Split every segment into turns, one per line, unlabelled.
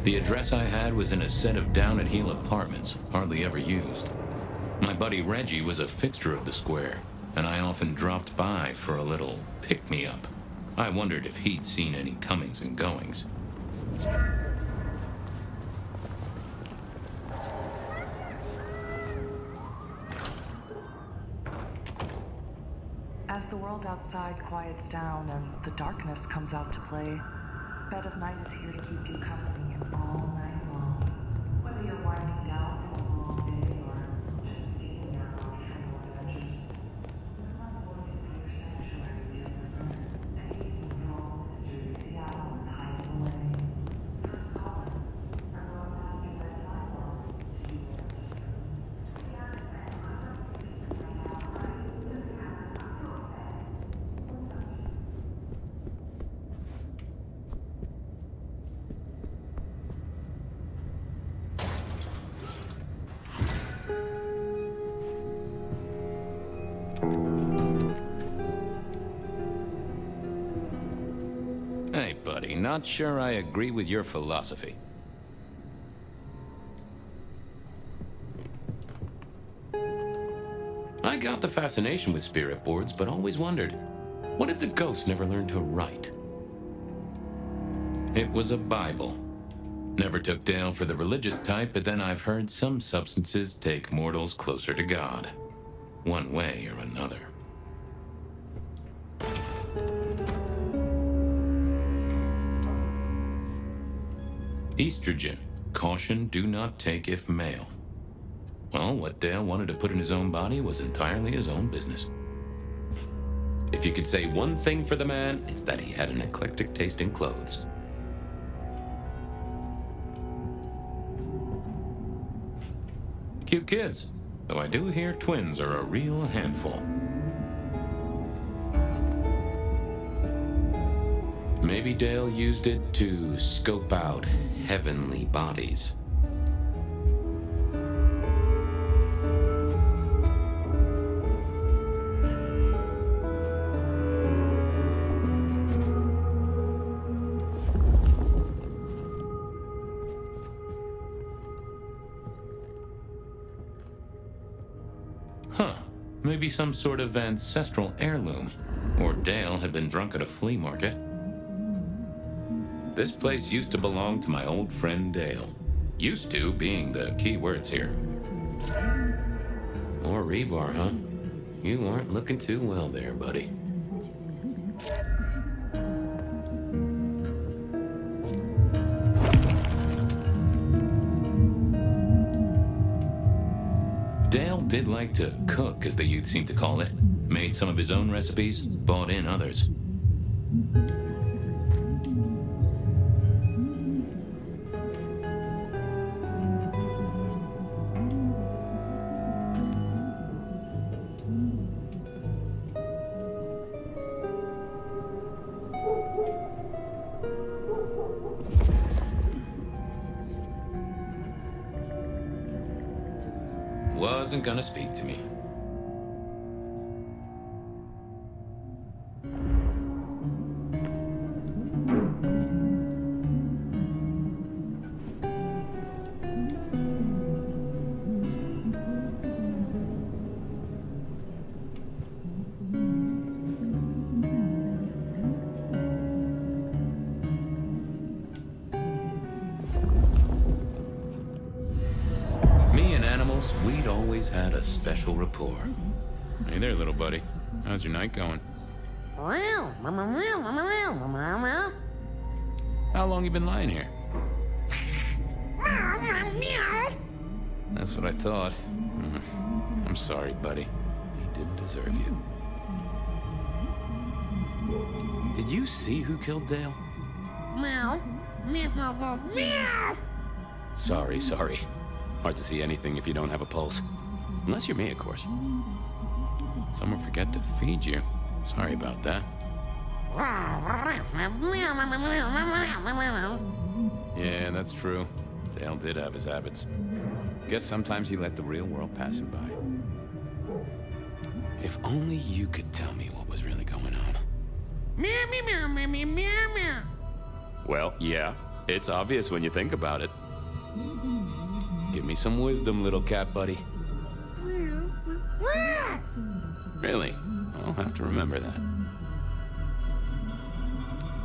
The address I had was in a set of down-at-heel apartments, hardly ever used. My buddy Reggie was a fixture of the square, and I often dropped by for a little pick-me-up. I wondered if he'd seen any comings and goings.
As the world outside quiets down and the darkness comes out to play, Bed of Night is here to keep you company all night long. Whether you're winding down from a long day or just beginning your own travel adventures, the front door is your sanctuary to listen and even know all mysteries Seattle is hiding away. First call it, and we'll have you by firewall if you will listen.
Hey, buddy, not sure I agree with your philosophy. I got the fascination with spirit boards, but always wondered, what if the ghosts never learned to write? It was a Bible. Never took Dale for the religious type, but then I've heard some substances take mortals closer to God. One way or another. Estrogen. Caution, do not take if male. Well, what Dale wanted to put in his own body was entirely his own business. If you could say one thing for the man, it's that he had an eclectic taste in clothes. Cute kids, though I do hear twins are a real handful. Maybe Dale used it to scope out heavenly bodies. Huh. Maybe some sort of ancestral heirloom. Or Dale had been drunk at a flea market. This place used to belong to my old friend Dale. Used to being the key words here. More rebar, huh? You aren't looking too well there, buddy. Dale did like to cook, as the youth seem to call it. Made some of his own recipes, bought in others. Wasn't gonna speak to me. We'd always had a special rapport. Hey there, little buddy. How's your night going? How long you been lying here? That's what I thought. I'm sorry, buddy. He didn't deserve you. Did you see who killed Dale?
Meow. Meow. Meow.
Sorry. Hard to see anything if you don't have a pulse.
Unless you're me, of course.
Someone forget to feed you. Sorry about that.
Yeah, that's true. Dale did have his habits. Guess sometimes he let the real world pass him by. If only you could tell me what was really going on. Well, yeah, it's obvious when you think about it. Give me some wisdom, little cat buddy. Really? I'll have to remember that.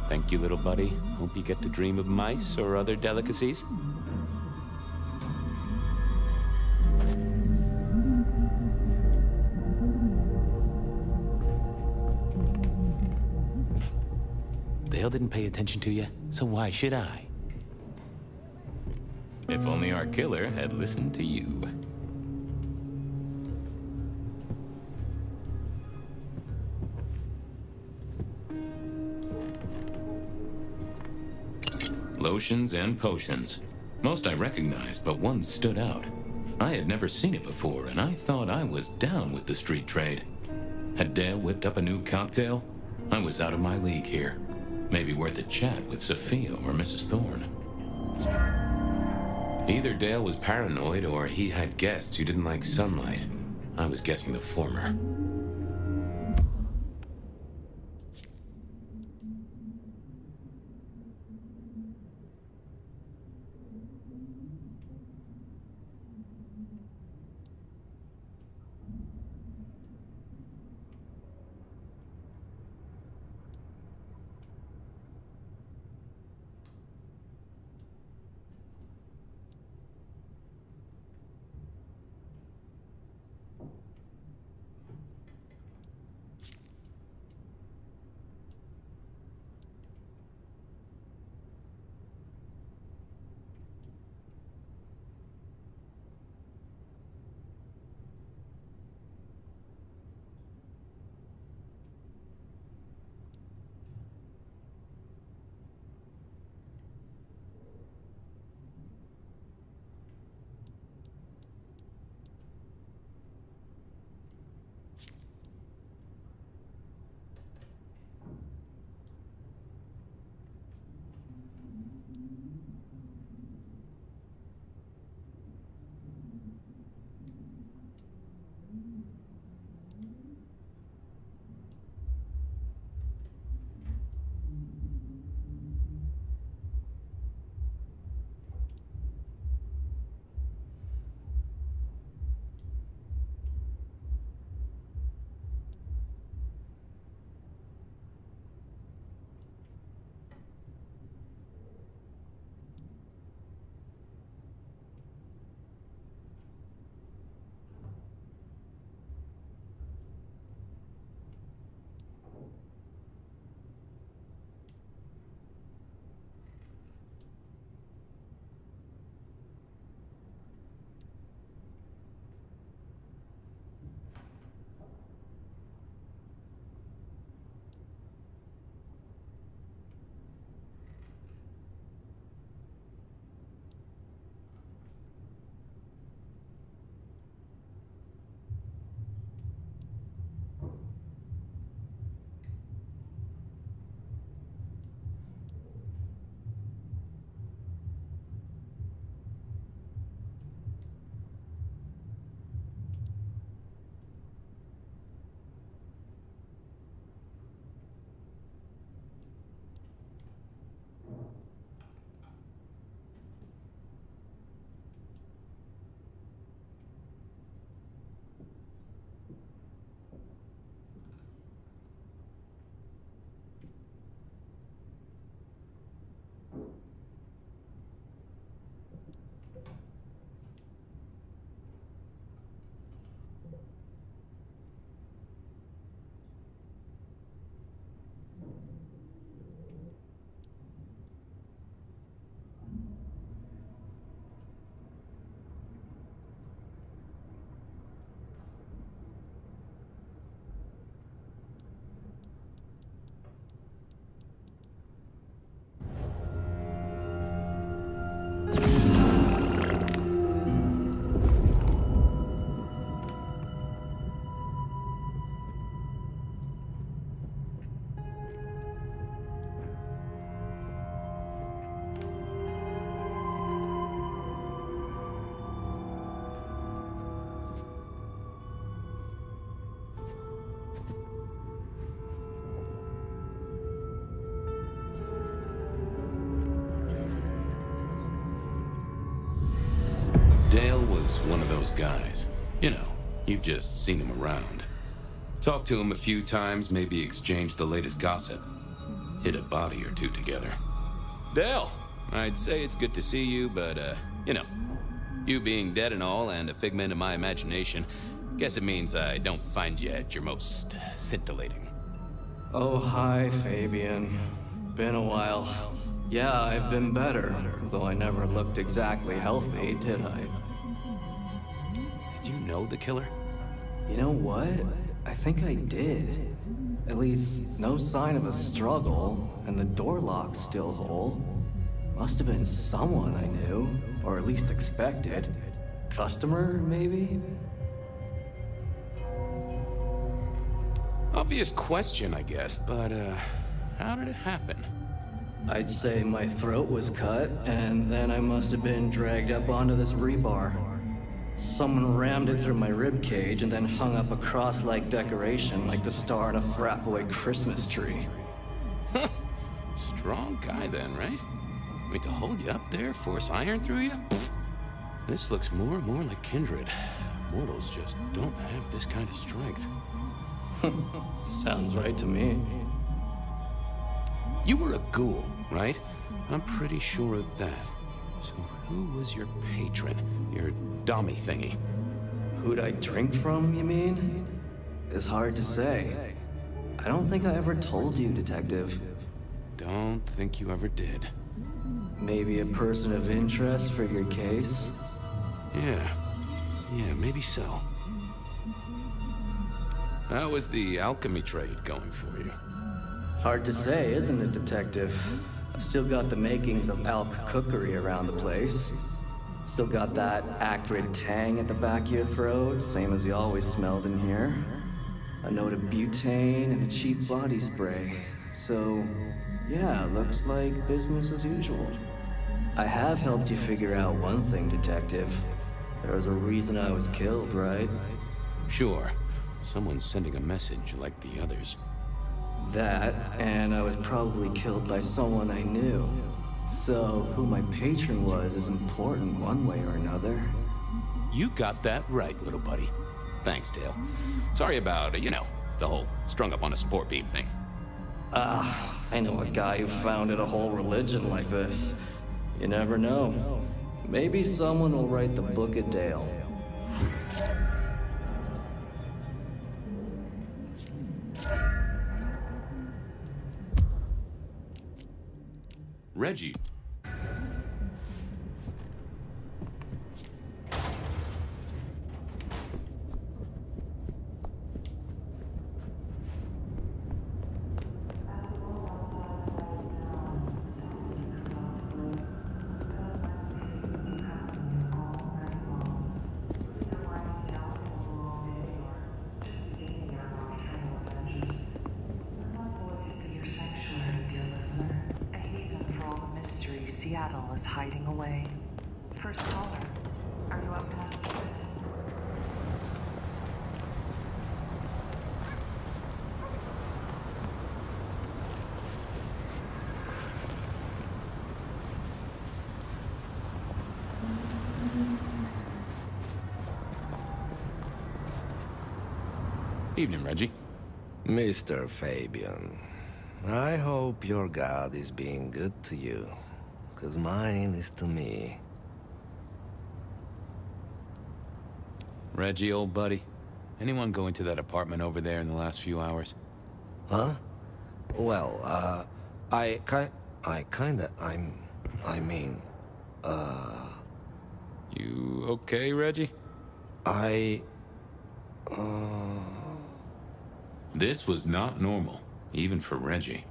Thank you, little buddy. Hope you get to dream of mice or other delicacies. Dale didn't pay attention to you, so why should I?
If only our killer had listened to you. Lotions and potions. Most I recognized, but one stood out. I had never seen it before, and I thought I was down with the street trade. Had Dale whipped up a new cocktail? I was out of my league here. Maybe worth a chat with Sophia or Mrs. Thorne. Either Dale was paranoid or he had guests who didn't like sunlight. I was guessing the former.
guys. You know, you've just seen them around. Talked to them a few times, maybe exchanged the latest gossip. Hit a body or two together. Dale, I'd say it's good to see you, but, you know, you being dead and all and a figment of my imagination, guess it means I don't find you at your most scintillating.
Oh, hi, Fabian. Been a while. Yeah, I've been better, though I never looked exactly healthy, did I?
Did you know the killer?
You know what? I think I did. At least, no sign of a struggle, and the door lock's still whole. Must have been someone I knew, or at least expected. Customer, maybe?
Obvious question, I guess, but, how did it happen?
I'd say my throat was cut, and then I must have been dragged up onto this rebar. Someone rammed it through my rib cage and then hung up a cross-like decoration like the star on a frat-boy Christmas tree.
Strong guy then, right? I mean, to hold you up there, force iron through you? Pfft. This looks more and more like kindred. Mortals just don't have this kind of strength.
Sounds right to me.
You were a ghoul, right? I'm pretty sure of that. So who was your patron? Your dummy thingy?
Who'd I drink from, you mean? It's hard to say. I don't think I ever told you, Detective.
Don't think you ever did.
Maybe a person of interest for your case?
Yeah, maybe so. How was the alchemy trade going for you?
Hard to say, isn't it, Detective? I've still got the makings of alch cookery around the place. Still got that acrid tang at the back of your throat, same as you always smelled in here. A note of butane and a cheap body spray. So, yeah, looks like business as usual. I have helped you figure out one thing, Detective. There was a reason I was killed, right?
Sure. Someone's sending a message like the others.
That, and I was probably killed by someone I knew. So, who my patron was is important one way or another.
You got that right, little buddy. Thanks, Dale. Sorry about, you know, the whole strung up on a support beam thing.
I know a guy who founded a whole religion like this. You never know. Maybe someone will write the Book of Dale.
Reggie.
Seattle is hiding away. First caller, are you up past it?
Evening, Reggie.
Mr. Fabian, I hope your God is being good to you. 'Cause mine is to me.
Reggie, old buddy. Anyone go into that apartment over there in the last few hours?
Huh? Well, I mean,
You okay, Reggie? This was not normal, even for Reggie.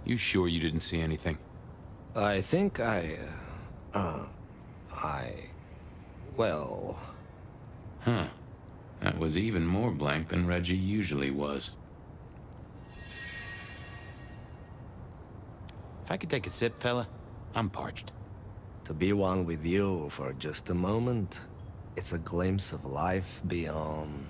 You sure you didn't see anything?
I think well...
Huh. That was even more blank than Reggie usually was. If I could take a sip, fella, I'm parched.
To be one with you for just a moment, it's a glimpse of life beyond.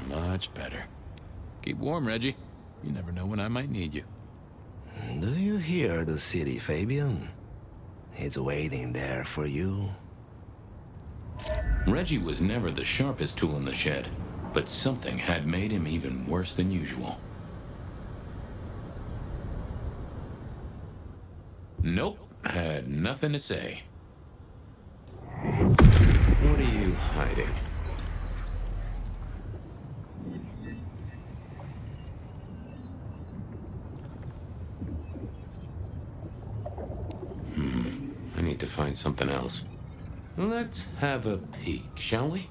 Much better. Keep warm, Reggie. You never know when I might need you.
Do you hear the city, Fabian? It's waiting there for you.
Reggie was never the sharpest tool in the shed, but something had made him even worse than usual. Nope, had nothing to say.
What are you hiding?
I need to find something else.
Let's have a peek, shall we?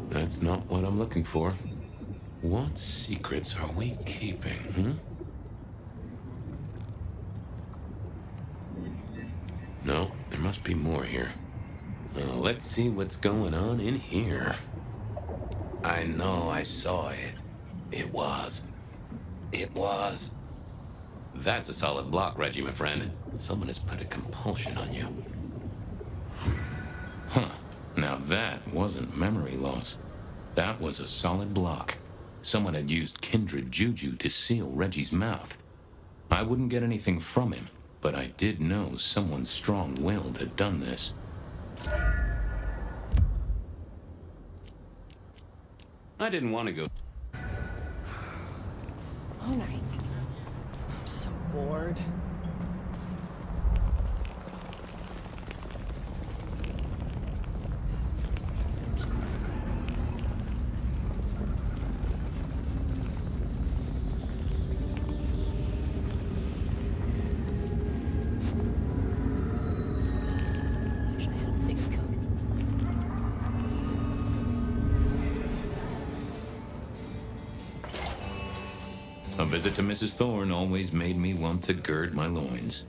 That's not what I'm looking for. What secrets are we keeping, No, there must be more here.
Well, let's see what's going on in here. I know I saw it. It was.
That's a solid block, Reggie, my friend. Someone has put a compulsion on you. Huh. Now that wasn't memory loss. That was a solid block. Someone had used kindred juju to seal Reggie's mouth. I wouldn't get anything from him, but I did know someone strong-willed had done this.
I didn't want to go.
Slow night. I'm so bored. Wish I had a bigger coat.
A visit to Mrs. Thorne always made me want to gird my loins.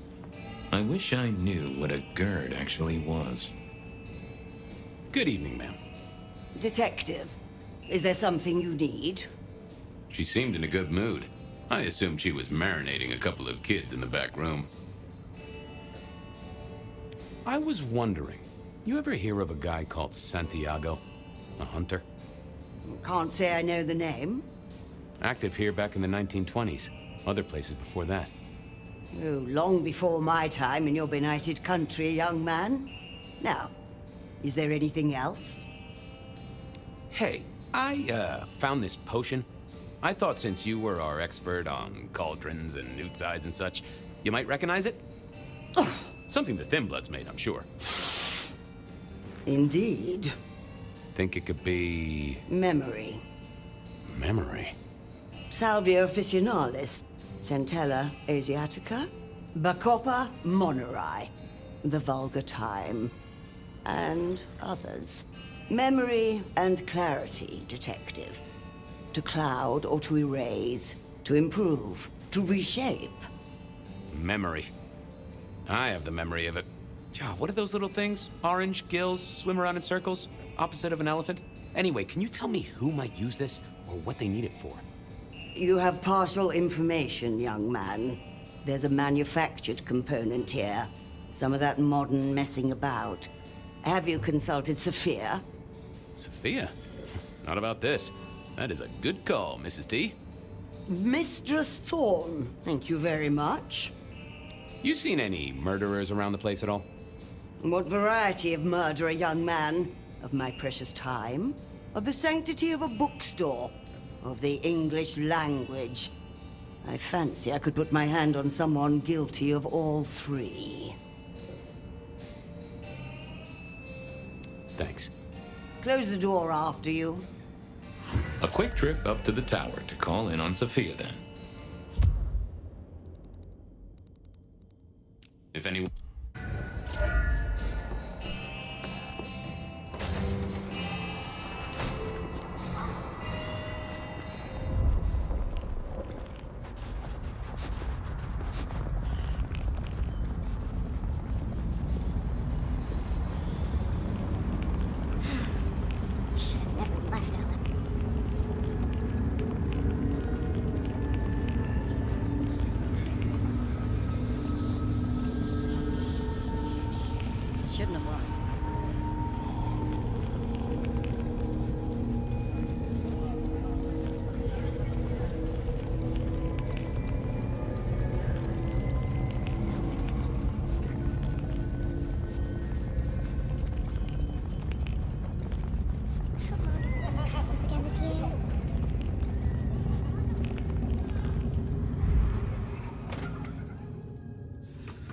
I wish I knew what a gird actually was.
Good evening, ma'am.
Detective, is there something you need?
She seemed in a good mood. I assumed she was marinating a couple of kids in the back room.
I was wondering, you ever hear of a guy called Santiago? A hunter?
Can't say I know the name.
Active here back in the 1920s. Other places before that.
Oh, long before my time in your benighted country, young man. Now, is there anything else?
Hey, I found this potion. I thought since you were our expert on cauldrons and newt eyes and such, you might recognize it? Something the Thin Bloods made, I'm sure.
Indeed.
Think it could be...
Memory.
memory.
Salvia officinalis, Centella asiatica, Bacopa moneri, the vulgar time, and others. Memory and clarity, detective. To cloud or to erase, to improve, to reshape.
Memory. I have the memory of it. What are those little things? Orange gills, swim around in circles, opposite of an elephant? Anyway, can you tell me who might use this, or what they need it for?
You have partial information, young man. There's a manufactured component here. Some of that modern messing about. Have you consulted Sophia?
Sophia? Not about this. That is a good call, Mrs. T.
Mistress Thorne, thank you very much.
You seen any murderers around the place at all?
What variety of murder, young man? Of my precious time? Of the sanctity of a bookstore? Of the English language? I fancy I could put my hand on someone guilty of all three.
Thanks.
Close the door after you.
A quick trip up to the tower to call in on Sophia, then. If anyone...
Should have never left Ellen.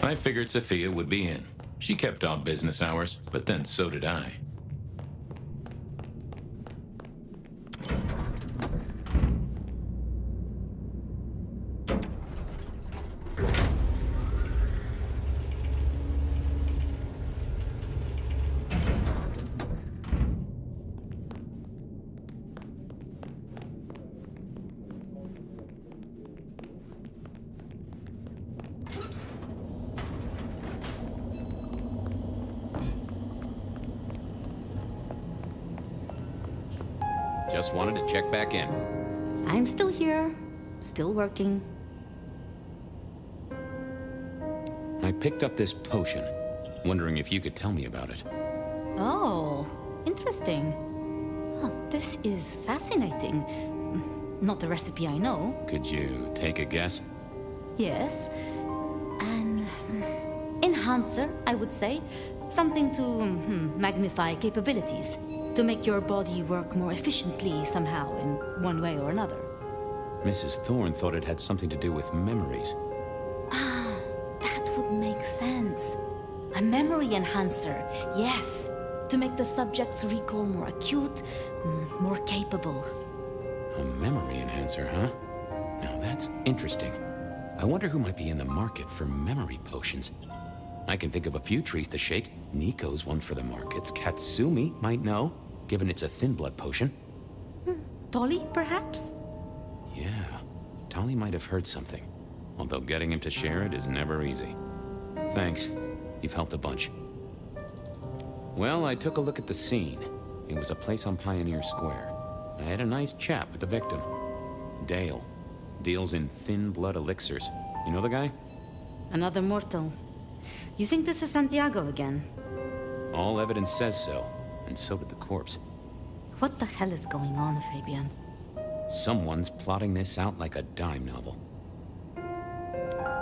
I figured Sophia would be in. She kept odd business hours, but then so did I.
Just wanted to check back in.
I'm still here, still working.
I picked up this potion. Wondering if you could tell me about it.
Oh, interesting. Huh, this is fascinating. Not the recipe I know.
Could you take a guess?
Yes. An enhancer, I would say. Something to magnify capabilities. To make your body work more efficiently somehow, in one way or another.
Mrs. Thorne thought it had something to do with memories.
Ah, that would make sense. A memory enhancer, yes. To make the subject's recall more acute, more capable.
A memory enhancer, huh? Now that's interesting. I wonder who might be in the market for memory potions. I can think of a few trees to shake. Nico's one for the markets. Katsumi might know, given it's a thin blood potion.
Tolly, perhaps?
Yeah, Tolly might have heard something. Although getting him to share it is never easy. Thanks. You've helped a bunch. Well, I took a look at the scene. It was a place on Pioneer Square. I had a nice chat with the victim. Dale. Deals in thin blood elixirs. You know the guy?
Another mortal. You think this is Santiago again?
All evidence says so, and so did the corpse.
What the hell is going on, Fabian?
Someone's plotting this out like a dime novel.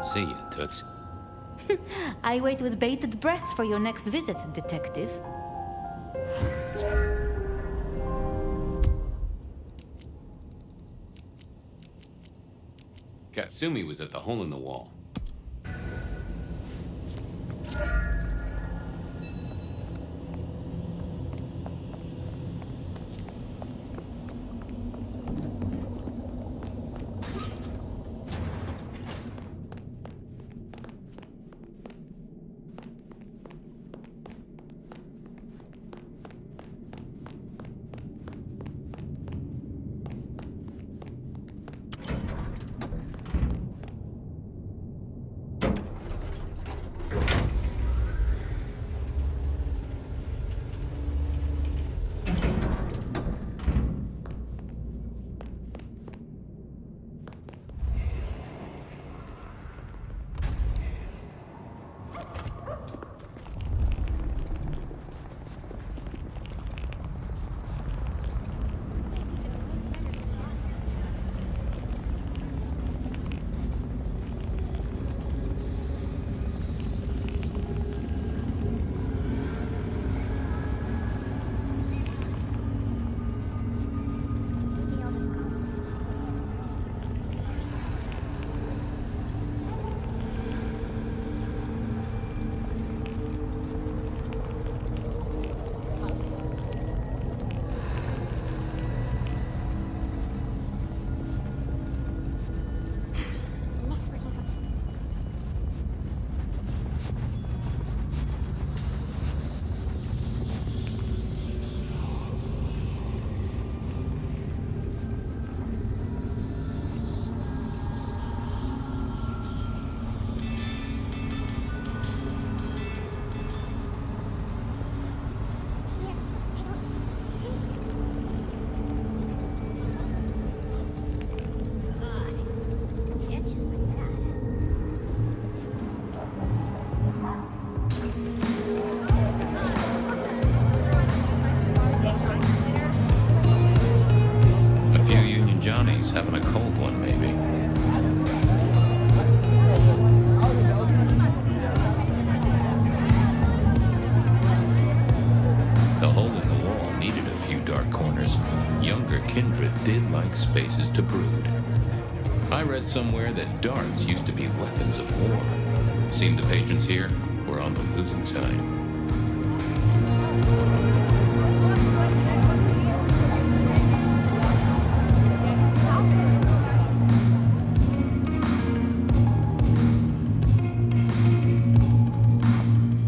See ya, Toots.
I wait with bated breath for your next visit, detective.
Katsumi was at the hole in the wall.
Having a cold one, maybe. The hole in the wall needed a few dark corners. Younger kindred did like spaces to brood. I read somewhere that darts used to be weapons of war. Seem the patrons here were on the losing side.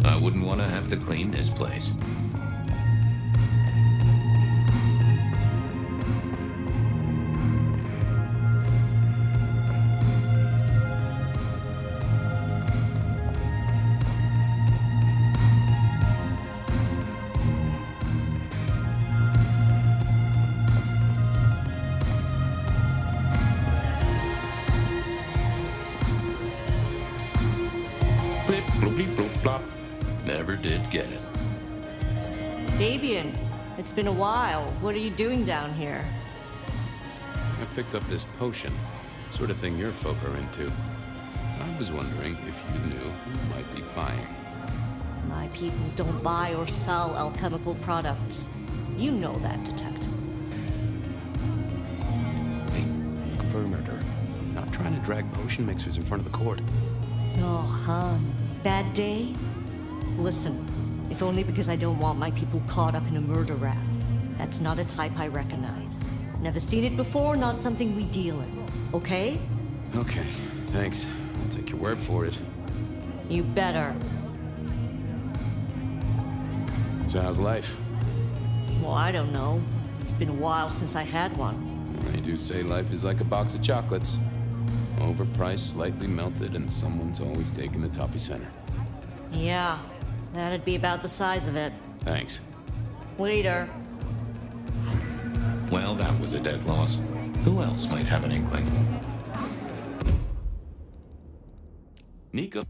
I wouldn't want to have to clean this place. Blip, bloop, bleep, bloop, blop. Never did get it.
Fabian, it's been a while. What are you doing down here?
I picked up this potion. Sort of thing your folk are into. I was wondering if you knew who might be buying.
My people don't buy or sell alchemical products. You know that, detective.
Hey, I'm looking for a murderer. Not trying to drag potion mixers in front of the court.
Oh, hon. Bad day? Listen, if only because I don't want my people caught up in a murder rap. That's not a type I recognize. Never seen it before, not something we deal in. Okay?
Okay, thanks. I'll take your word for it.
You better.
So how's life?
Well, I don't know. It's been a while since I had one.
They do say life is like a box of chocolates. Overpriced, slightly melted, and someone's always taking the toffee center.
Yeah, that'd be about the size of it.
Thanks.
Later.
Well, that was a dead loss. Who else might have an inkling?
Nico.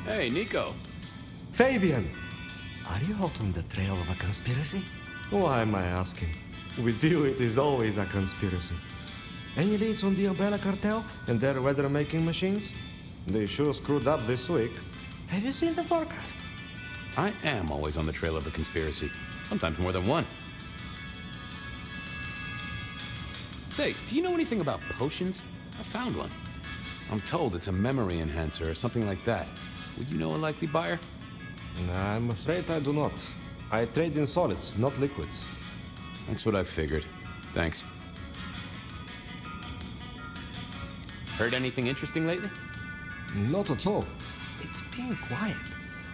Hey, Nico.
Fabian! Are you hot on the trail of a conspiracy? Why am I asking? With you, it is always a conspiracy. Any leads on the Umbrella Cartel and their weather-making machines? They sure screwed up this week. Have you seen the forecast?
I am always on the trail of a conspiracy. Sometimes more than one. Say, do you know anything about potions? I found one. I'm told it's a memory enhancer or something like that. Would you know a likely buyer?
I'm afraid I do not. I trade in solids, not liquids.
That's what I figured. Thanks. Heard anything interesting lately?
Not at all. It's been quiet,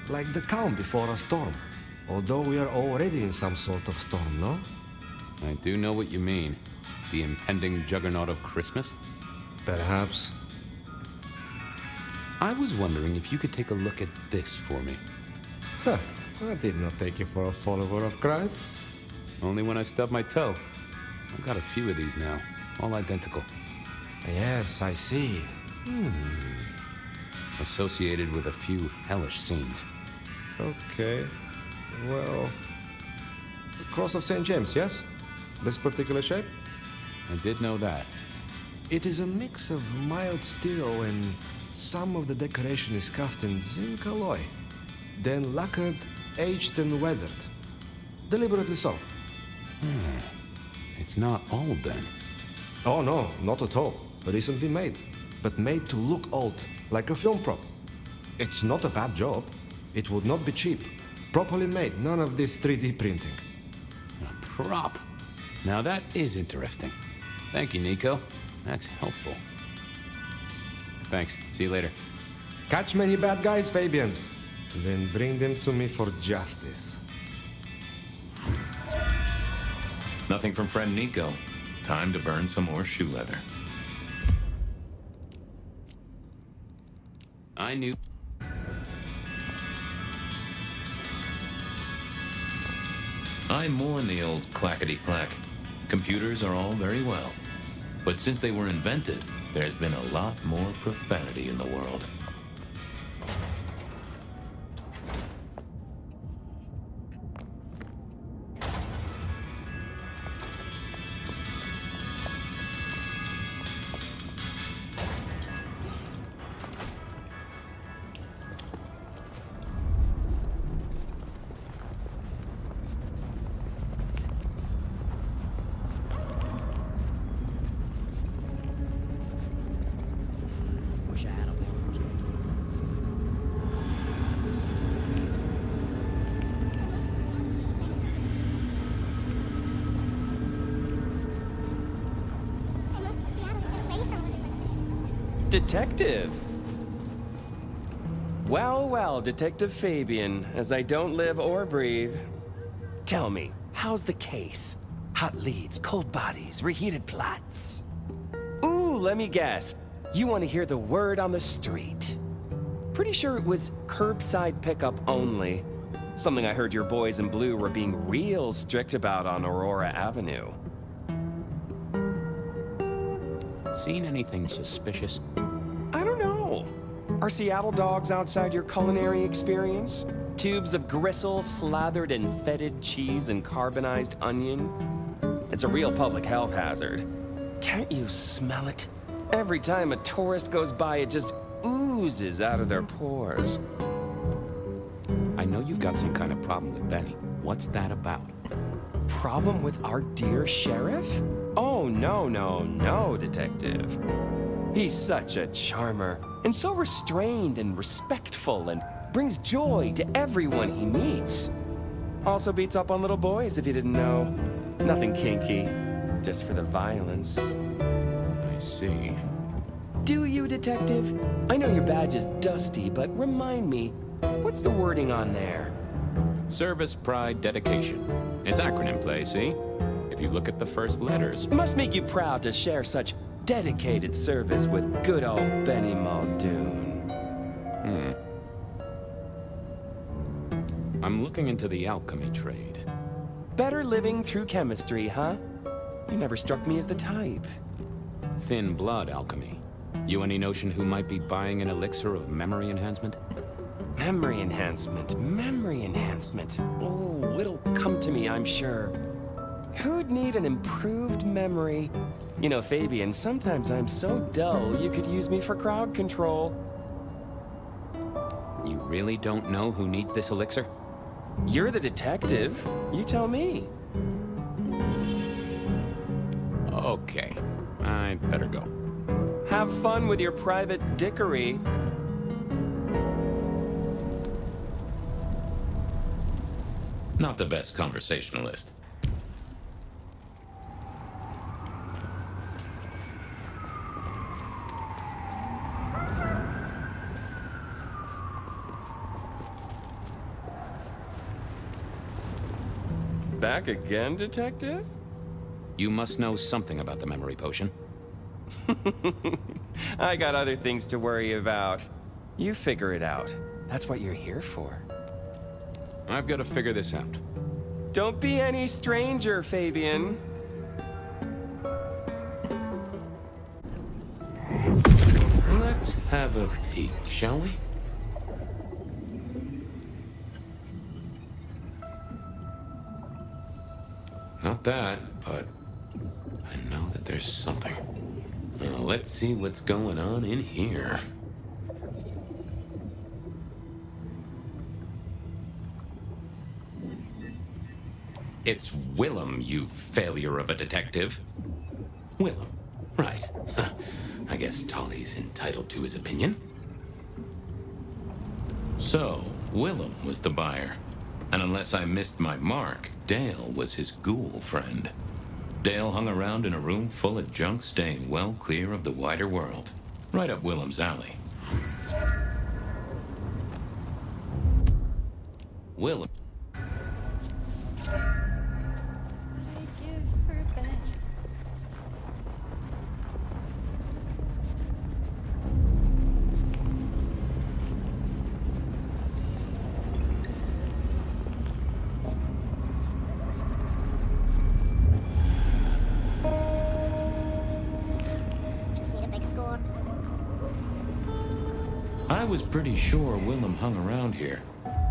like the calm before a storm. Although we are already in some sort of storm, no?
I do know what you mean. The impending juggernaut of Christmas?
Perhaps.
I was wondering if you could take a look at this for me.
Huh. I did not take you for a follower of Christ.
Only when I stubbed my toe. I've got a few of these now, all identical.
Yes, I see.
Associated with a few hellish scenes.
Okay. Well... Cross of St. James, yes? This particular shape?
I did know that.
It is a mix of mild steel and some of the decoration is cast in zinc alloy. Then lacquered, aged and weathered. Deliberately so.
It's not old then.
Oh no, not at all. Recently made. But made to look old, like a film prop. It's not a bad job. It would not be cheap. Properly made, none of this 3D printing.
A prop. Now that is interesting. Thank you, Nico. That's helpful. Thanks. See you later.
Catch many bad guys, Fabian. Then bring them to me for justice.
Nothing from friend Nico. Time to burn some more shoe leather.
I knew...
I mourn the old clackety-clack. Computers are all very well. But since they were invented, there's been a lot more profanity in the world.
Detective! Well, well, Detective Fabian, as I don't live or breathe. Tell me, how's the case? Hot leads, cold bodies, reheated plots. Ooh, let me guess. You want to hear the word on the street. Pretty sure it was curbside pickup only. Something I heard your boys in blue were being real strict about on Aurora Avenue.
Seen anything suspicious?
I don't know. Are Seattle dogs outside your culinary experience? Tubes of gristle slathered in fetid cheese and carbonized onion? It's a real public health hazard. Can't you smell it? Every time a tourist goes by, it just oozes out of their pores.
I know you've got some kind of problem with Benny. What's that about?
Problem with our dear sheriff? Oh, no, Detective. He's such a charmer, and so restrained and respectful, and brings joy to everyone he meets. Also beats up on little boys, if you didn't know. Nothing kinky, just for the violence.
I see.
Do you, Detective? I know your badge is dusty, but remind me, what's the wording on there?
Service, pride, dedication. It's acronym play, see? If you look at the first letters.
Must make you proud to share such dedicated service with good old Benny Muldoon.
I'm looking into the alchemy trade.
Better living through chemistry, huh? You never struck me as the type.
Thin blood alchemy. You any notion who might be buying an elixir of memory enhancement?
Memory enhancement, memory enhancement. Oh, it'll come to me, I'm sure. Who'd need an improved memory? You know, Fabian, sometimes I'm so dull you could use me for crowd control.
You really don't know who needs this elixir?
You're the detective. You tell me.
Okay, I'd better go.
Have fun with your private dickery.
Not the best conversationalist.
Back again, Detective?
You must know something about the memory potion.
I got other things to worry about. You figure it out. That's what you're here for.
I've got to figure this out.
Don't be any stranger, Fabian.
Let's have a peek, shall we? Not bad, but I know that there's something. Let's see what's going on in here. It's Willem, you failure of a detective. Willem, right. I guess Tolly's entitled to his opinion.
So, Willem was the buyer. And unless I missed my mark, Dale was his ghoul friend. Dale hung around in a room full of junk, staying well clear of the wider world. Right up Willem's alley. Willem. I was pretty sure Willem hung around here.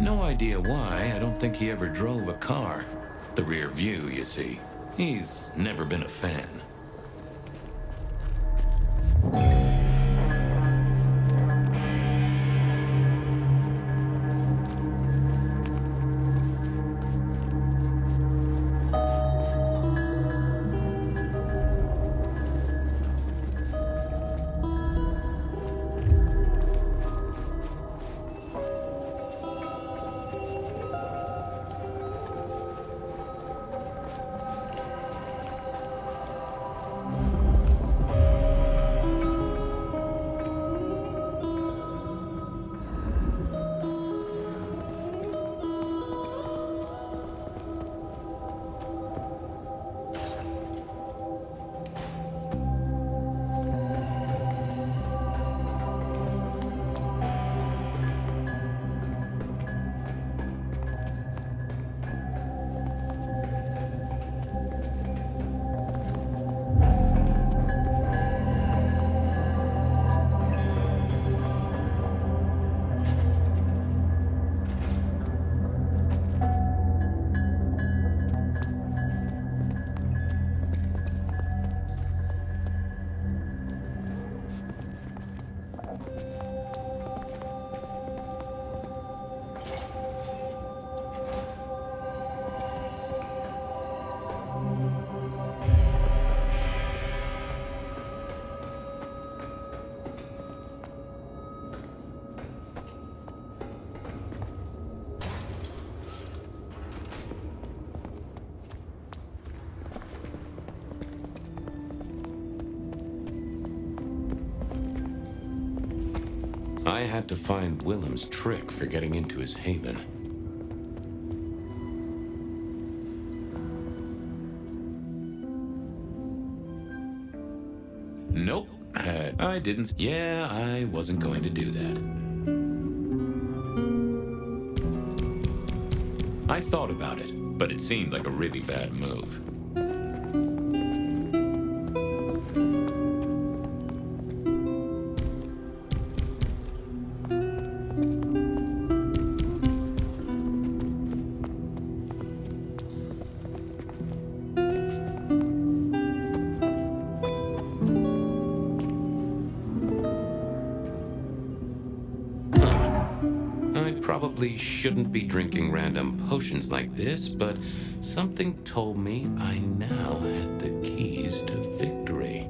No idea why. I don't think he ever drove a car. The rear view, you see. He's never been a fan. I had to find Willem's trick for getting into his haven. Nope. I didn't. Yeah, I wasn't going to do that. I thought about it, but it seemed like a really bad move. Probably shouldn't be drinking random potions like this, but something told me I now had the keys to victory.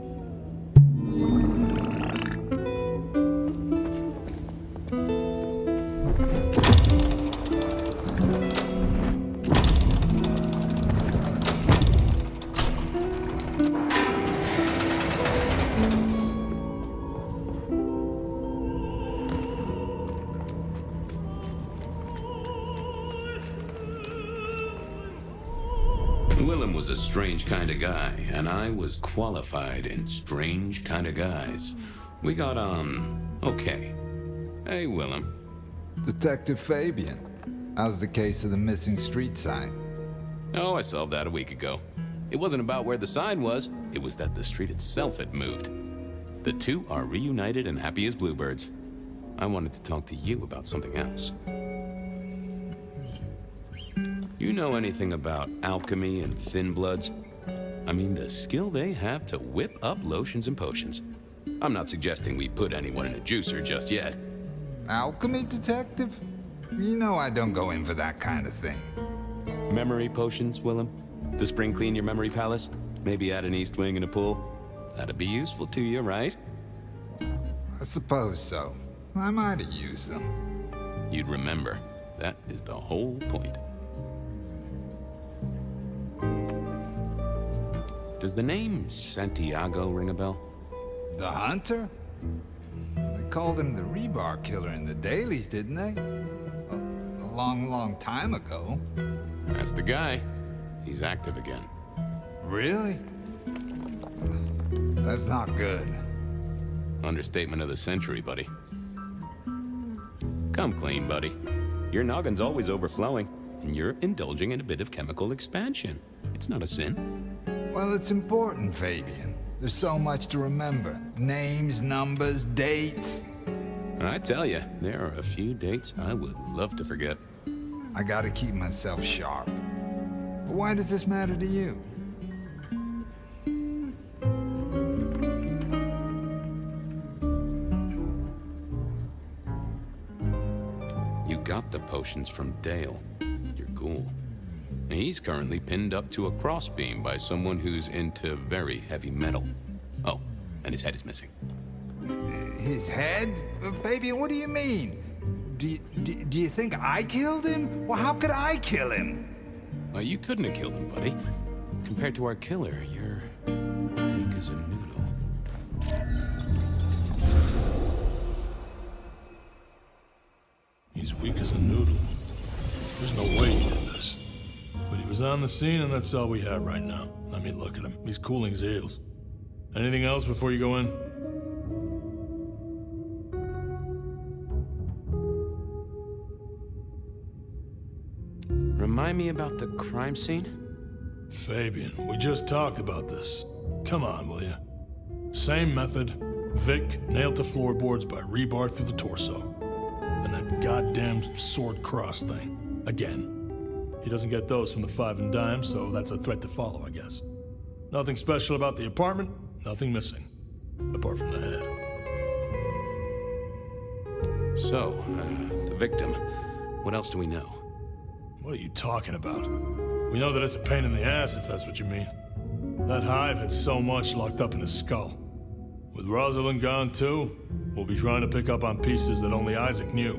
Willem was a strange kind of guy, and I was qualified in strange kind of guys. We got on okay. Hey, Willem.
Detective Fabian, how's the case of the missing street sign?
Oh, I solved that a week ago. It wasn't about where the sign was, it was that the street itself had moved. The two are reunited and happy as bluebirds. I wanted to talk to you about something else. You know anything about alchemy and thin bloods? I mean, the skill they have to whip up lotions and potions. I'm not suggesting we put anyone in a juicer just yet.
Alchemy detective? You know I don't go in for that kind of thing.
Memory potions, Willem? To spring clean your memory palace? Maybe add an east wing and a pool? That'd be useful to you, right?
I suppose so. I might have used them.
You'd remember. That is the whole point. Does the name Santiago ring a bell?
The hunter? They called him the rebar killer in the dailies, didn't they? A long, long time ago.
That's the guy. He's active again.
Really? That's not good.
Understatement of the century, buddy. Come clean, buddy. Your noggin's always overflowing, and you're indulging in a bit of chemical expansion. It's not a sin.
Well, it's important, Fabian. There's so much to remember. Names, numbers, dates.
I tell you, there are a few dates I would love to forget.
I gotta keep myself sharp. But why does this matter to you?
You got the potions from Dale, your ghoul. He's currently pinned up to a crossbeam by someone who's into very heavy metal. Oh, and his head is missing.
His head? Baby, what do you mean? Do you think I killed him? Well, how could I kill him?
Well, you couldn't have killed him, buddy. Compared to our killer, you're weak as a noodle.
He's weak as a noodle. There's no way he did this. But he was on the scene, and that's all we have right now. I mean, look at him. He's cooling his heels. Anything else before you go in?
Remind me about the crime scene?
Fabian, we just talked about this. Come on, will you? Same method. Vic nailed to floorboards by rebar through the torso. And that goddamn sword cross thing. Again. He doesn't get those from the five and dime, so that's a threat to follow, I guess. Nothing special about the apartment, nothing missing. Apart from the head.
So, the victim. What else do we know?
What are you talking about? We know that it's a pain in the ass, if that's what you mean. That hive had so much locked up in his skull. With Rosalind gone too, we'll be trying to pick up on pieces that only Isaac knew.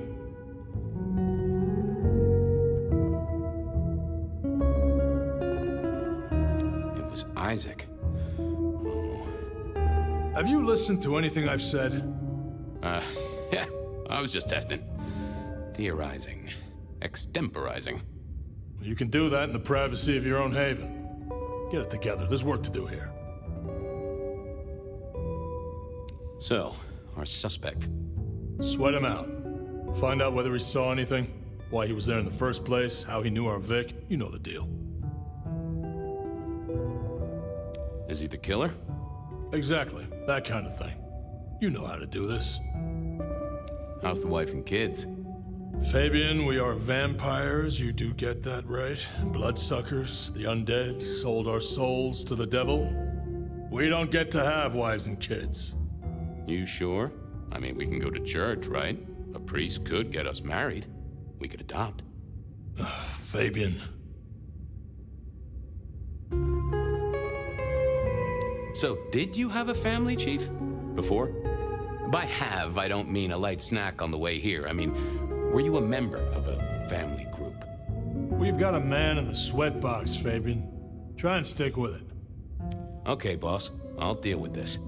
It was Isaac. Oh.
Have you listened to anything I've said?
Yeah, I was just testing. Theorizing. Extemporizing.
You can do that in the privacy of your own haven. Get it together, there's work to do here.
So, our suspect.
Sweat him out. Find out whether he saw anything, why he was there in the first place, how he knew our Vic. You know the deal.
Is he the killer?
Exactly, that kind of thing. You know how to do this.
How's the wife and kids?
Fabian, we are vampires, you do get that right. Bloodsuckers, the undead, sold our souls to the devil. We don't get to have wives and kids.
You sure? I mean, we can go to church, right? A priest could get us married. We could adopt.
Fabian.
So, did you have a family, Chief? Before? By have, I don't mean a light snack on the way here. I mean, were you a member of a family group?
We've got a man in the sweatbox, Fabian. Try and stick with it.
Okay, boss. I'll deal with this.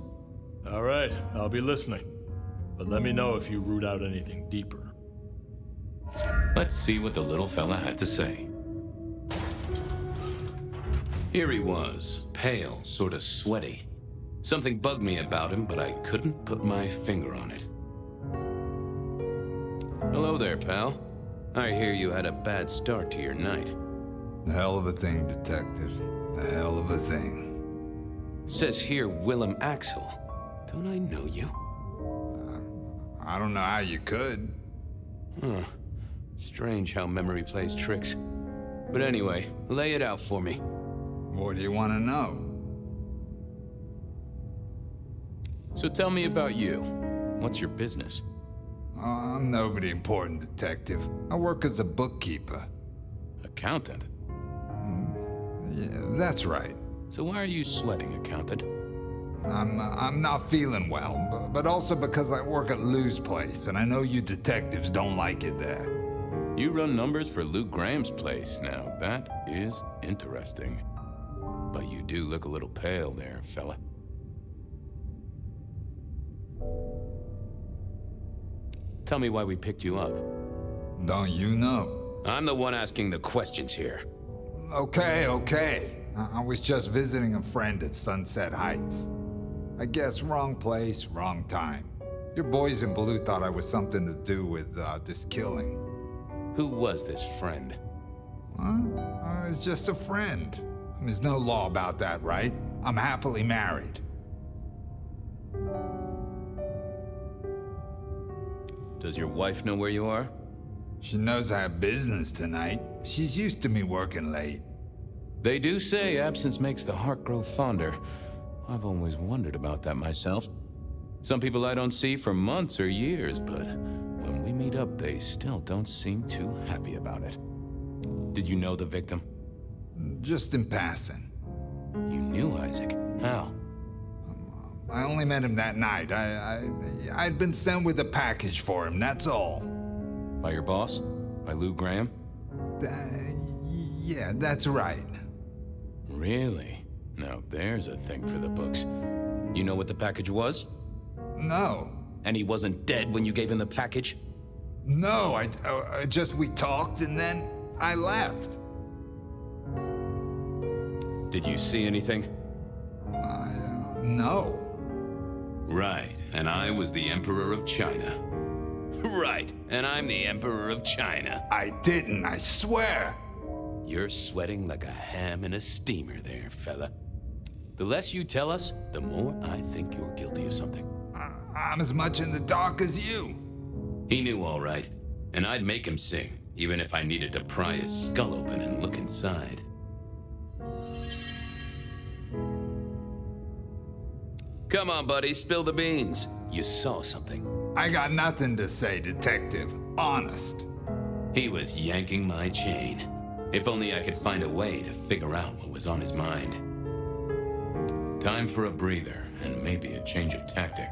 All right, I'll be listening. But let me know if you root out anything deeper.
Let's see what the little fella had to say.
Here he was, pale, sort of sweaty. Something bugged me about him, but I couldn't put my finger on it. Hello there, pal. I hear you had a bad start to your night.
A hell of a thing, Detective. A hell of a thing.
Says here Willem Axel. Don't I know you?
I don't know how you could.
Huh. Strange how memory plays tricks. But anyway, lay it out for me.
What do you want to know?
So tell me about you. What's your business?
I'm nobody important, Detective. I work as a bookkeeper.
Accountant?
Yeah, that's right.
So why are you sweating, accountant?
I'm not feeling well, but also because I work at Lou's place, and I know you detectives don't like it there.
You run numbers for Lou Graham's place. Now, that is interesting. But you do look a little pale there, fella. Tell me why we picked you up.
Don't you know?
I'm the one asking the questions here.
Okay. I was just visiting a friend at Sunset Heights. I guess wrong place, wrong time. Your boys in blue thought I was something to do with this killing.
Who was this friend?
It's just a friend. There's no law about that, right? I'm happily married.
Does your wife know where you are?
She knows I have business tonight. She's used to me working late.
They do say absence makes the heart grow fonder. I've always wondered about that myself. Some people I don't see for months or years, but when we meet up, they still don't seem too happy about it. Did you know the victim?
Just in passing.
You knew Isaac. How?
I only met him that night. I'd been sent with a package for him, that's all.
By your boss? By Lou Graham?
Yeah, that's right.
Really? Now there's a thing for the books. You know what the package was?
No.
And he wasn't dead when you gave him the package?
No, we talked and then I left.
Did you see anything?
No.
Right, and I was the Emperor of China. Right, and I'm the Emperor of China.
I didn't, I swear.
You're sweating like a ham in a steamer there, fella. The less you tell us, the more I think you're guilty of something.
I'm as much in the dark as you.
He knew all right, and I'd make him sing, even if I needed to pry his skull open and look inside. Come on, buddy, spill the beans. You saw something.
I got nothing to say, detective. Honest.
He was yanking my chain. If only I could find a way to figure out what was on his mind. Time for a breather, and maybe a change of tactic.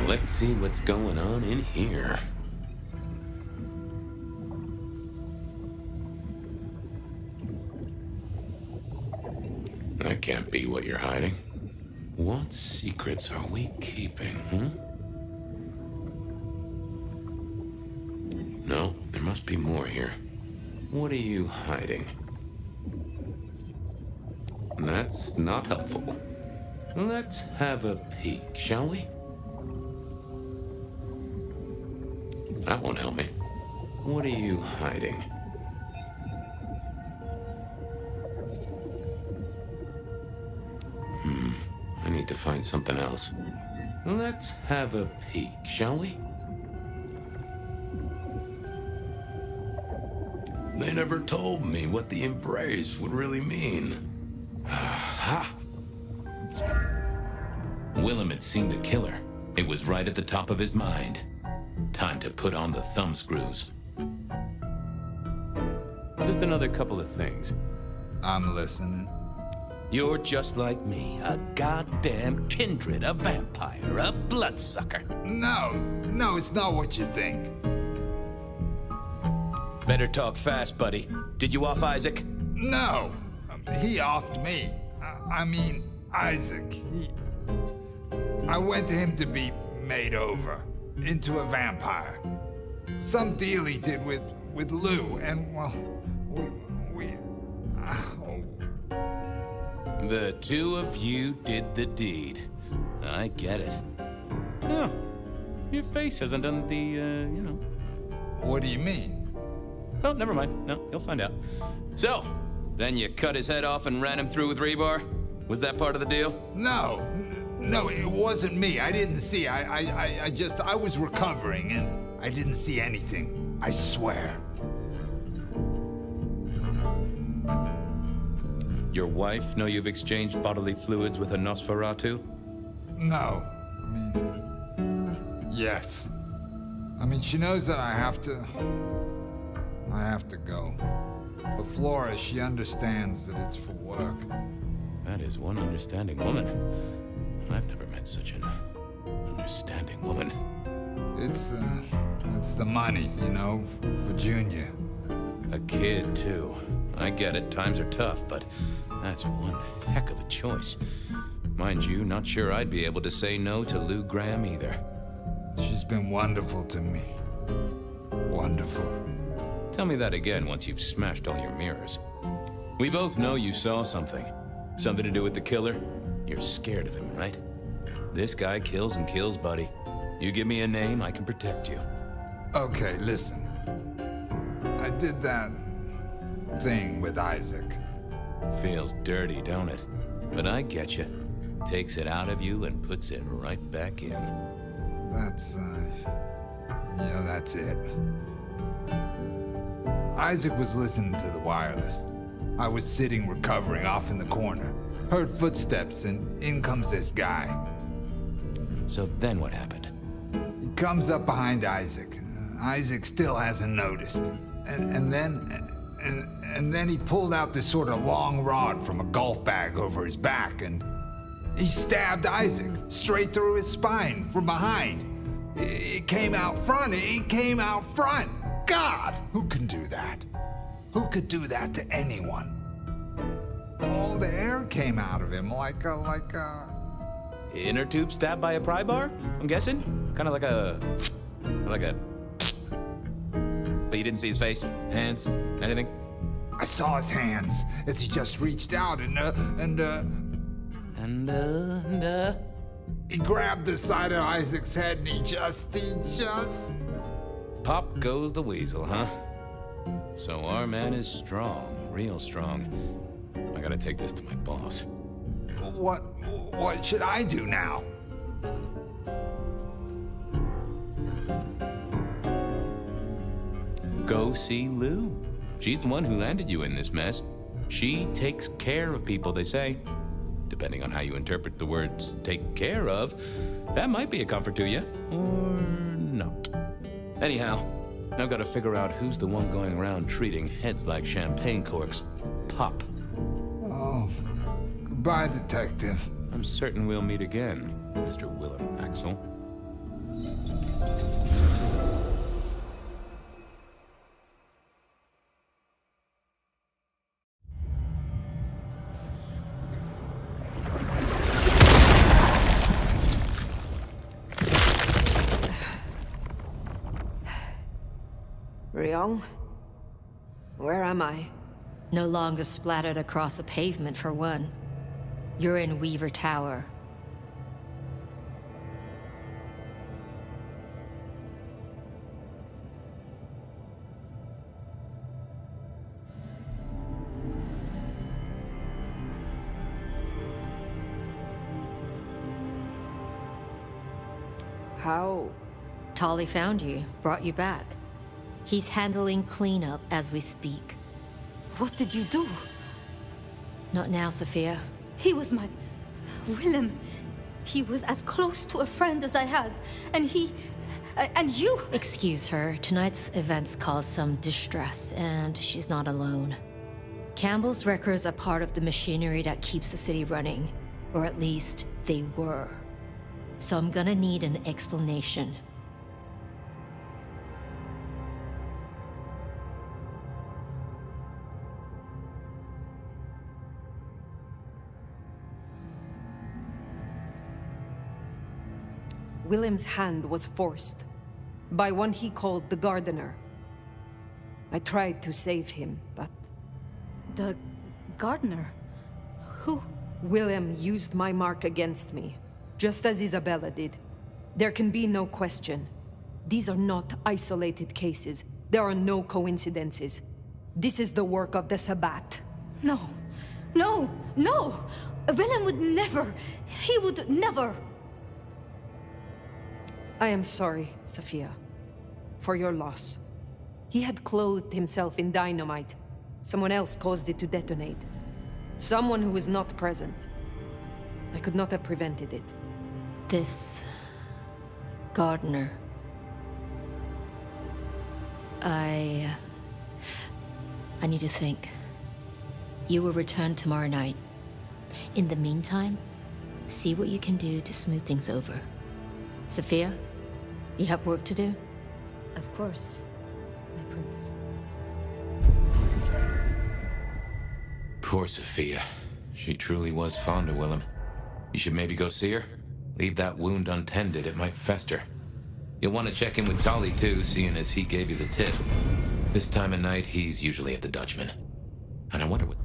Let's see what's going on in here. That can't be what you're hiding. What secrets are we keeping, No, there must be more here. What are you hiding? That's not helpful. Let's have a peek, shall we? That won't help me. What are you hiding? I need to find something else. Let's have a peek, shall we? They never told me what the embrace would really mean. Ha!
Willem had seen the killer. It was right at the top of his mind. Time to put on the thumbscrews.
Just another couple of things.
I'm listening.
You're just like me, a goddamn kindred, a vampire, a bloodsucker.
No, it's not what you think.
Better talk fast, buddy. Did you off Isaac?
No, he offed me. I mean, Isaac. I went to him to be made over into a vampire. Some deal he did with Lou, and well,
The two of you did the deed. I get it. Oh, your face hasn't done the,
What do you mean?
Oh, never mind. No, you'll find out. So, then you cut his head off and ran him through with rebar? Was that part of the deal?
No, it wasn't me. I didn't see. I was recovering and I didn't see anything. I swear.
Your wife know you've exchanged bodily fluids with a Nosferatu?
No. I mean, yes. I mean, she knows that I have to go. But Flora, she understands that it's for work.
That is one understanding woman. I've never met such an understanding woman.
It's the money, for Junior.
A kid, too. I get it, times are tough, but that's one heck of a choice. Mind you, not sure I'd be able to say no to Lou Graham either.
She's been wonderful to me. Wonderful.
Tell me that again once you've smashed all your mirrors. We both know you saw something. Something to do with the killer? You're scared of him, right? This guy kills and kills, buddy. You give me a name, I can protect you.
Okay, listen. I did that thing with Isaac.
Feels dirty, don't it? But I get you. Takes it out of you and puts it right back in.
That's it. Isaac was listening to the wireless. I was sitting recovering off in the corner. Heard footsteps and in comes this guy.
So then what happened?
He comes up behind Isaac. Isaac still hasn't noticed. And then he pulled out this sort of long rod from a golf bag over his back, and he stabbed Isaac straight through his spine from behind. It came out front. It came out front. God, who can do that? Who could do that to anyone? All the air came out of him like a...
Inner tube stabbed by a pry bar? I'm guessing? Kind of like a... But you didn't see his face? Hands? Anything?
I saw his hands as he just reached out and he grabbed the side of Isaac's head and he just...
Pop goes the weasel, huh? So our man is strong, real strong. I gotta take this to my boss.
What should I do now?
Go see Lou. She's the one who landed you in this mess. She takes care of people, they say. Depending on how you interpret the words take care of, that might be a comfort to you, or not. Anyhow, I've got to figure out who's the one going around treating heads like champagne corks. Pop.
Oh, goodbye, Detective.
I'm certain we'll meet again, Mr. Willem Axel.
Ryong? Where am I?
No longer splattered across a pavement, for one. You're in Weaver Tower,
How?
Tali found you, brought you back. He's handling cleanup as we speak.
What did you do?
Not now, Sophia.
He was my... Willem. He was as close to a friend as I had. And he... and you...
Excuse her. Tonight's events caused some distress, and she's not alone. Campbell's records are part of the machinery that keeps the city running. Or at least, they were. So I'm gonna need an explanation.
Willem's hand was forced by one he called the gardener. I tried to save him, but...
The gardener? Who?
Willem used my mark against me, just as Isabella did. There can be no question. These are not isolated cases. There are no coincidences. This is the work of the Sabbat.
No. No! No! Willem would never... He would never...
I am sorry, Sophia, for your loss. He had clothed himself in dynamite. Someone else caused it to detonate. Someone who was not present. I could not have prevented it.
This... gardener... I need to think. You will return tomorrow night. In the meantime, see what you can do to smooth things over. Sophia, you have work to do?
Of course, my prince.
Poor Sophia. She truly was fond of Willem. You should maybe go see her. Leave that wound untended, it might fester. You'll want to check in with Tali too, seeing as he gave you the tip. This time of night, he's usually at the Dutchman. And I wonder what...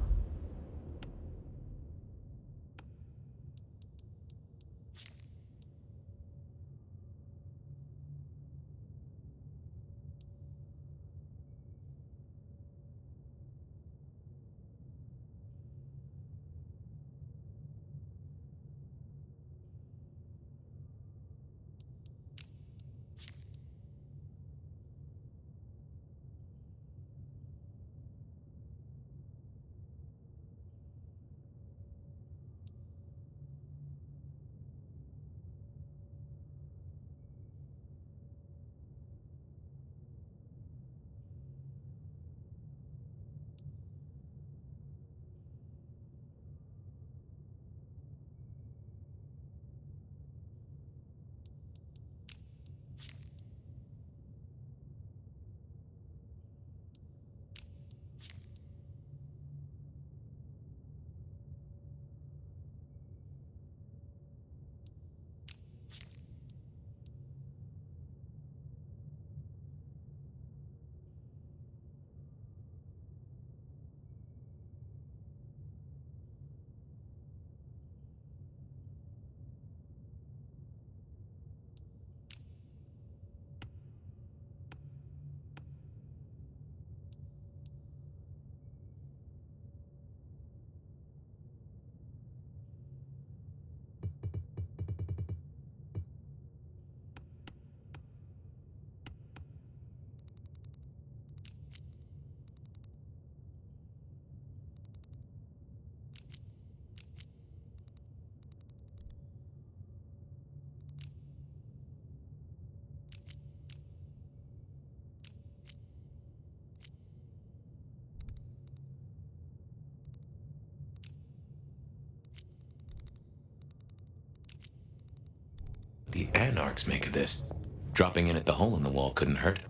The Anarchs make of this. Dropping in at the hole in the wall couldn't hurt.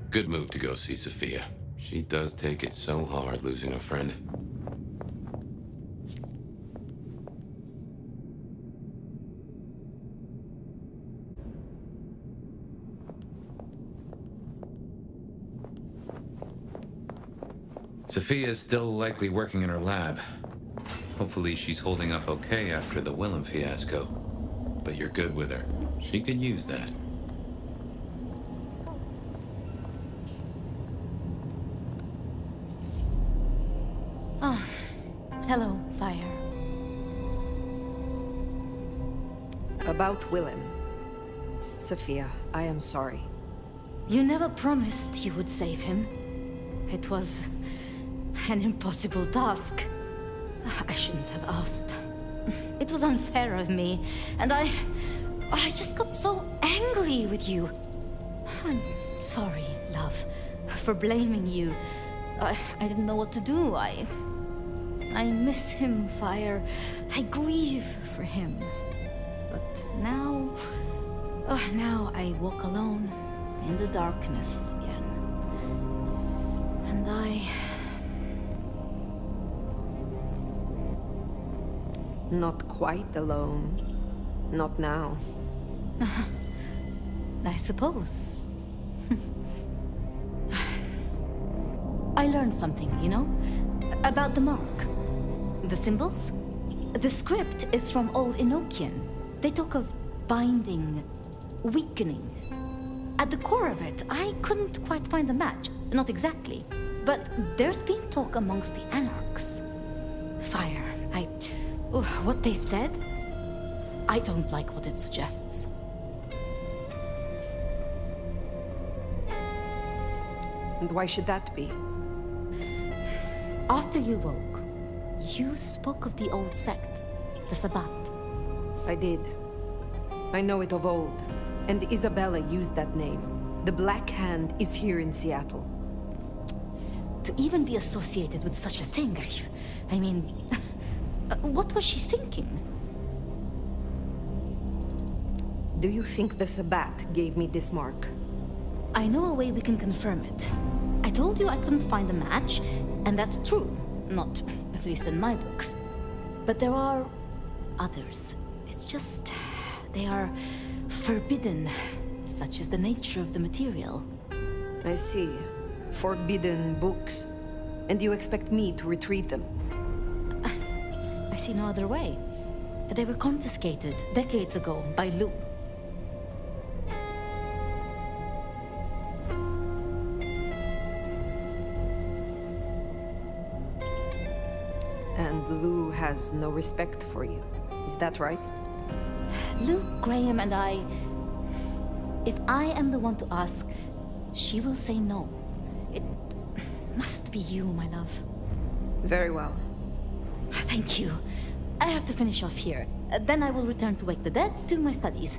Good move to go see Sophia. She does take it so hard losing a friend. Sophia's still likely working in her lab. Hopefully she's holding up okay after the Willem fiasco. But you're good with her. She could use that.
Hello, Phyre.
About Willem. Sophia, I am sorry.
You never promised you would save him. It was an impossible task. I shouldn't have asked. It was unfair of me, and I just got so angry with you. I'm sorry, love, for blaming you. I didn't know what to do. I miss him, Phyre. I grieve for him. But now I walk alone in the darkness again. And
Not quite alone. Not now.
I suppose. I learned something, you know? About the mark. The symbols? The script is from Old Enochian. They talk of binding, weakening. At the core of it, I couldn't quite find the match. Not exactly. But there's been talk amongst the anarchs. Phyre, what they said? I don't like what it suggests.
And why should that be?
After you woke, you spoke of the old sect, the Sabbat.
I did. I know it of old, and Isabella used that name. The Black Hand is here in Seattle.
To even be associated with such a thing, I mean, what was she thinking?
Do you think the Sabbat gave me this mark?
I know a way we can confirm it. I told you I couldn't find a match, and that's true. Not, at least in my books. But there are others. It's just, they are forbidden. Such is the nature of the material.
I see. Forbidden books. And you expect me to retrieve them?
I see no other way. They were confiscated decades ago by Lou.
And Lou has no respect for you. Is that right?
Lou, Graham, and I... If I am the one to ask, she will say no. It must be you, my love.
Very well.
Thank you. I have to finish off here. Then I will return to Wake the Dead, do my studies.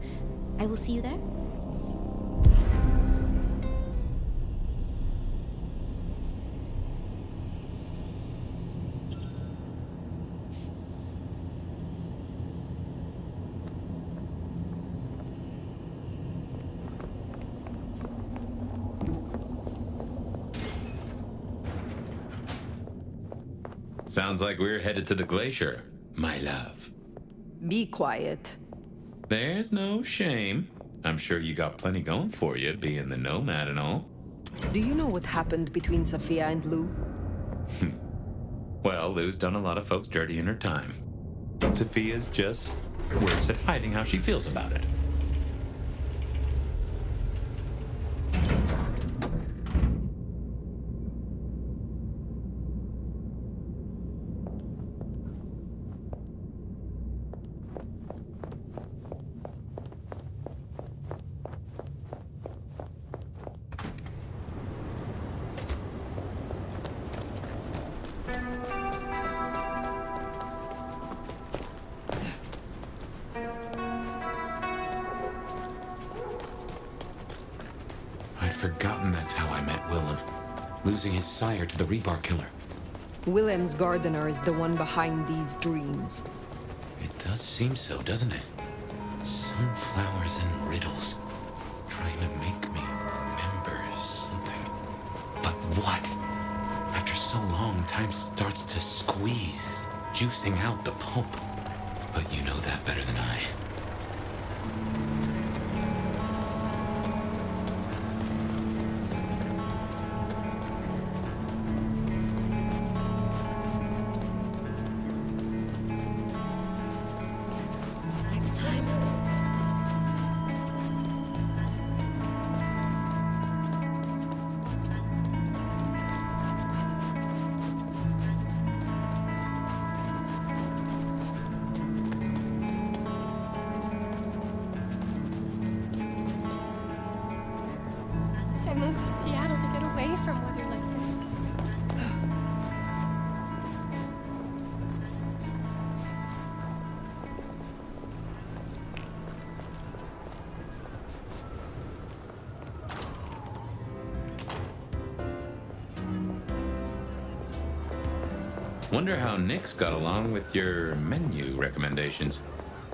I will see you there.
Sounds like we're headed to the glacier, my love.
Be quiet.
There's no shame. I'm sure you got plenty going for you, being the nomad and all.
Do you know what happened between Sophia and Lou?
Well, Lou's done a lot of folks dirty in her time. Sophia's just worse at hiding how she feels about it.
Forgotten that's how I met Willem. Losing his sire to the rebar killer.
Willem's gardener is the one behind these dreams.
It does seem so, doesn't it? Sunflowers and riddles. Trying to make me remember something. But what? After so long, time starts to squeeze, juicing out the pulp. But you know that better than I.
moved to Seattle to get away from weather like this.
Wonder how Nix got along with your menu recommendations.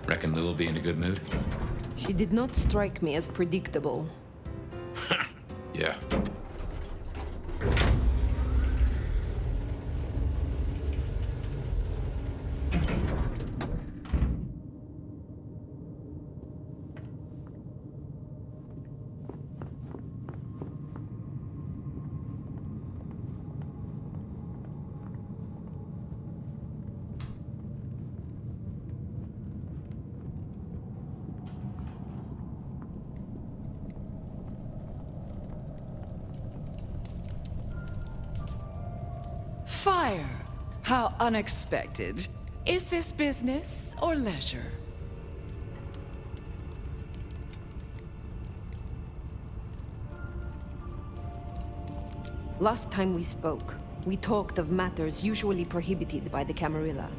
Reckon Lou will be in a good mood?
She did not strike me as predictable.
Yeah.
Phyre, how unexpected. Is this business or leisure?
Last time we spoke, we talked of matters usually prohibited by the Camarilla.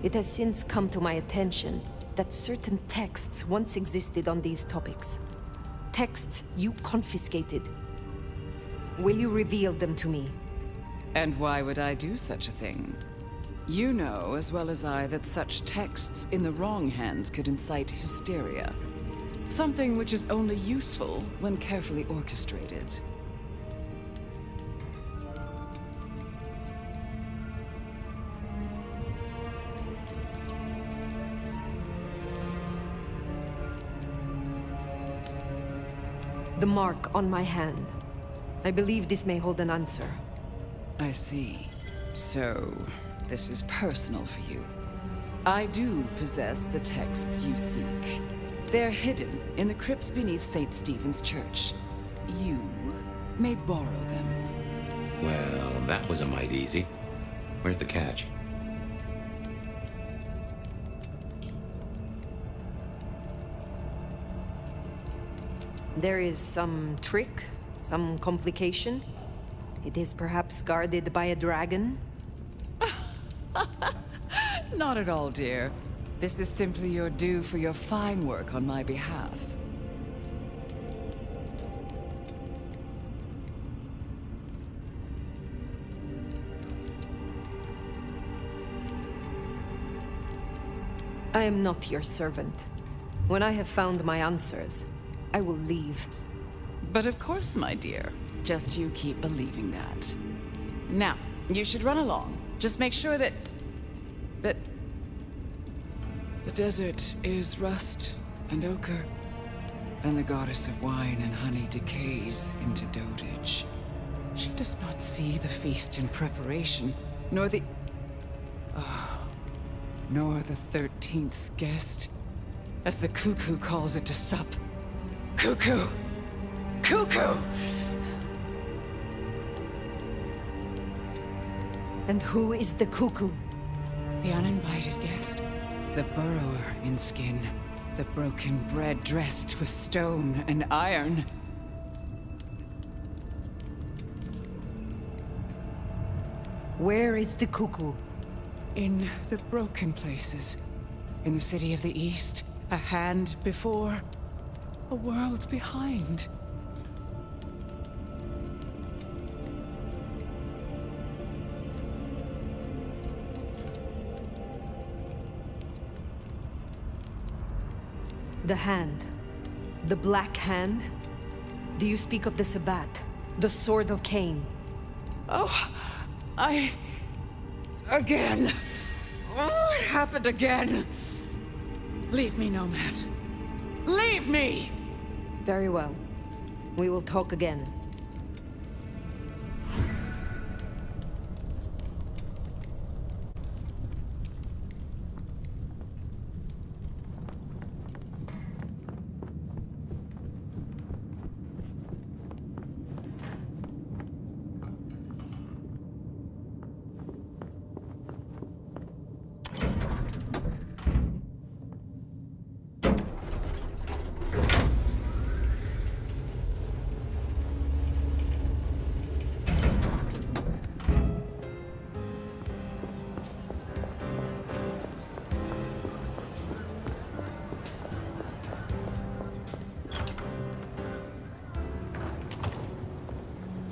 It has since come to my attention that certain texts once existed on these topics. Texts you confiscated. Will you reveal them to me?
And why would I do such a thing? You know as well as I that such texts in the wrong hands could incite hysteria. Something which is only useful when carefully orchestrated.
The mark on my hand. I believe this may hold an answer.
I see. So, this is personal for you. I do possess the texts you seek. They're hidden in the crypts beneath St. Stephen's Church. You may borrow them.
Well, that was a mite easy. Where's the catch?
There is some trick, some complication. It is perhaps guarded by a dragon?
Not at all, dear. This is simply your due for your fine work on my behalf.
I am not your servant. When I have found my answers, I will leave.
But of course, my dear. Just you keep believing that. Now, you should run along. Just make sure that the desert is rust and ochre, and the goddess of wine and honey decays into dotage. She does not see the feast in preparation, nor the 13th guest, as the cuckoo calls it to sup. Cuckoo! Cuckoo!
And who is the cuckoo?
The uninvited guest. The burrower in skin. The broken bread dressed with stone and iron.
Where is the cuckoo?
In the broken places. In the city of the East. A hand before. A world behind.
The hand. The Black Hand? Do you speak of the Sabbat? The Sword of Cain?
Oh, Again! Oh, it happened again! Leave me, Nomad. Leave me!
Very well. We will talk again.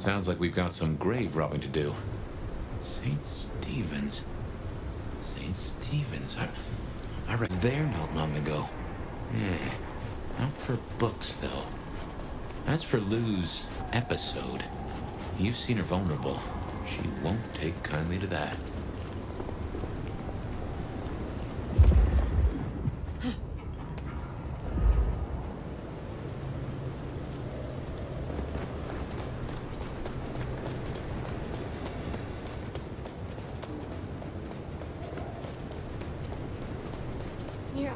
Sounds like we've got some grave robbing to do. St. Stephen's. St. Stephen's. I was there not long ago. Not for books, though. As for Lou's episode, you've seen her vulnerable. She won't take kindly to that.
Yeah.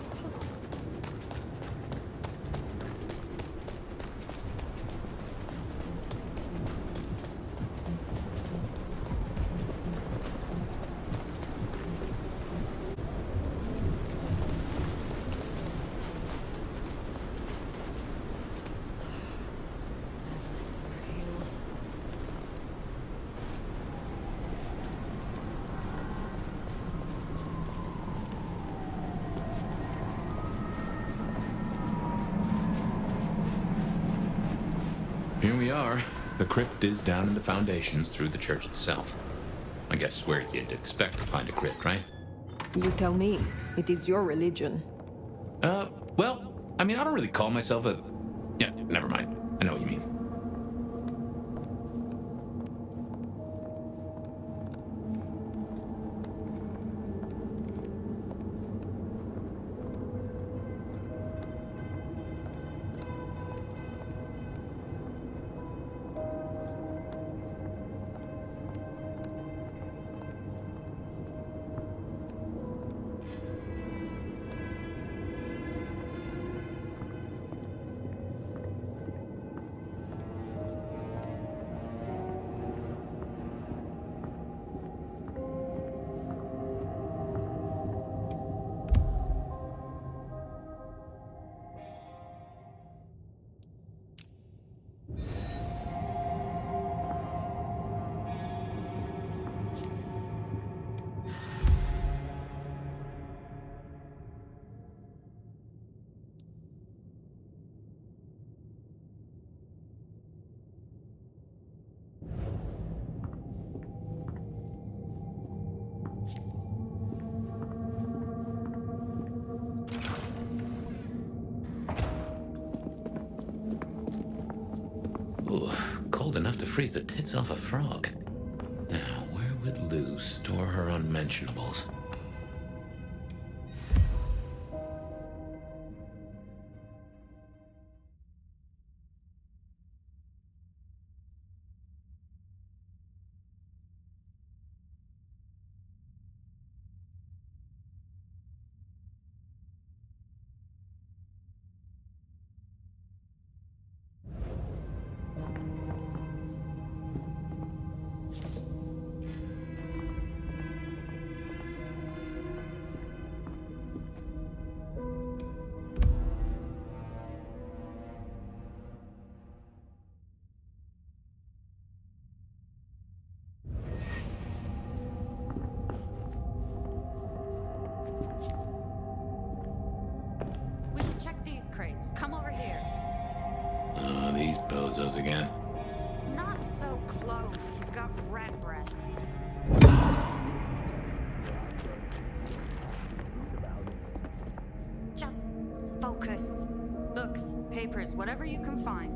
Here we are. The crypt is down in the foundations through the church itself. I guess where you'd expect to find a crypt, right?
You tell me. It is your religion.
Well, I mean, I don't really call myself a... Yeah, never mind. I know what you mean. Ooh, cold enough to freeze the tits off a frog. Now, where would Lou store her unmentionables?
We should check these crates. Come over here.
Oh, these bozos again.
Not so close. You've got rat breath. Just focus. Books, papers, whatever you can find.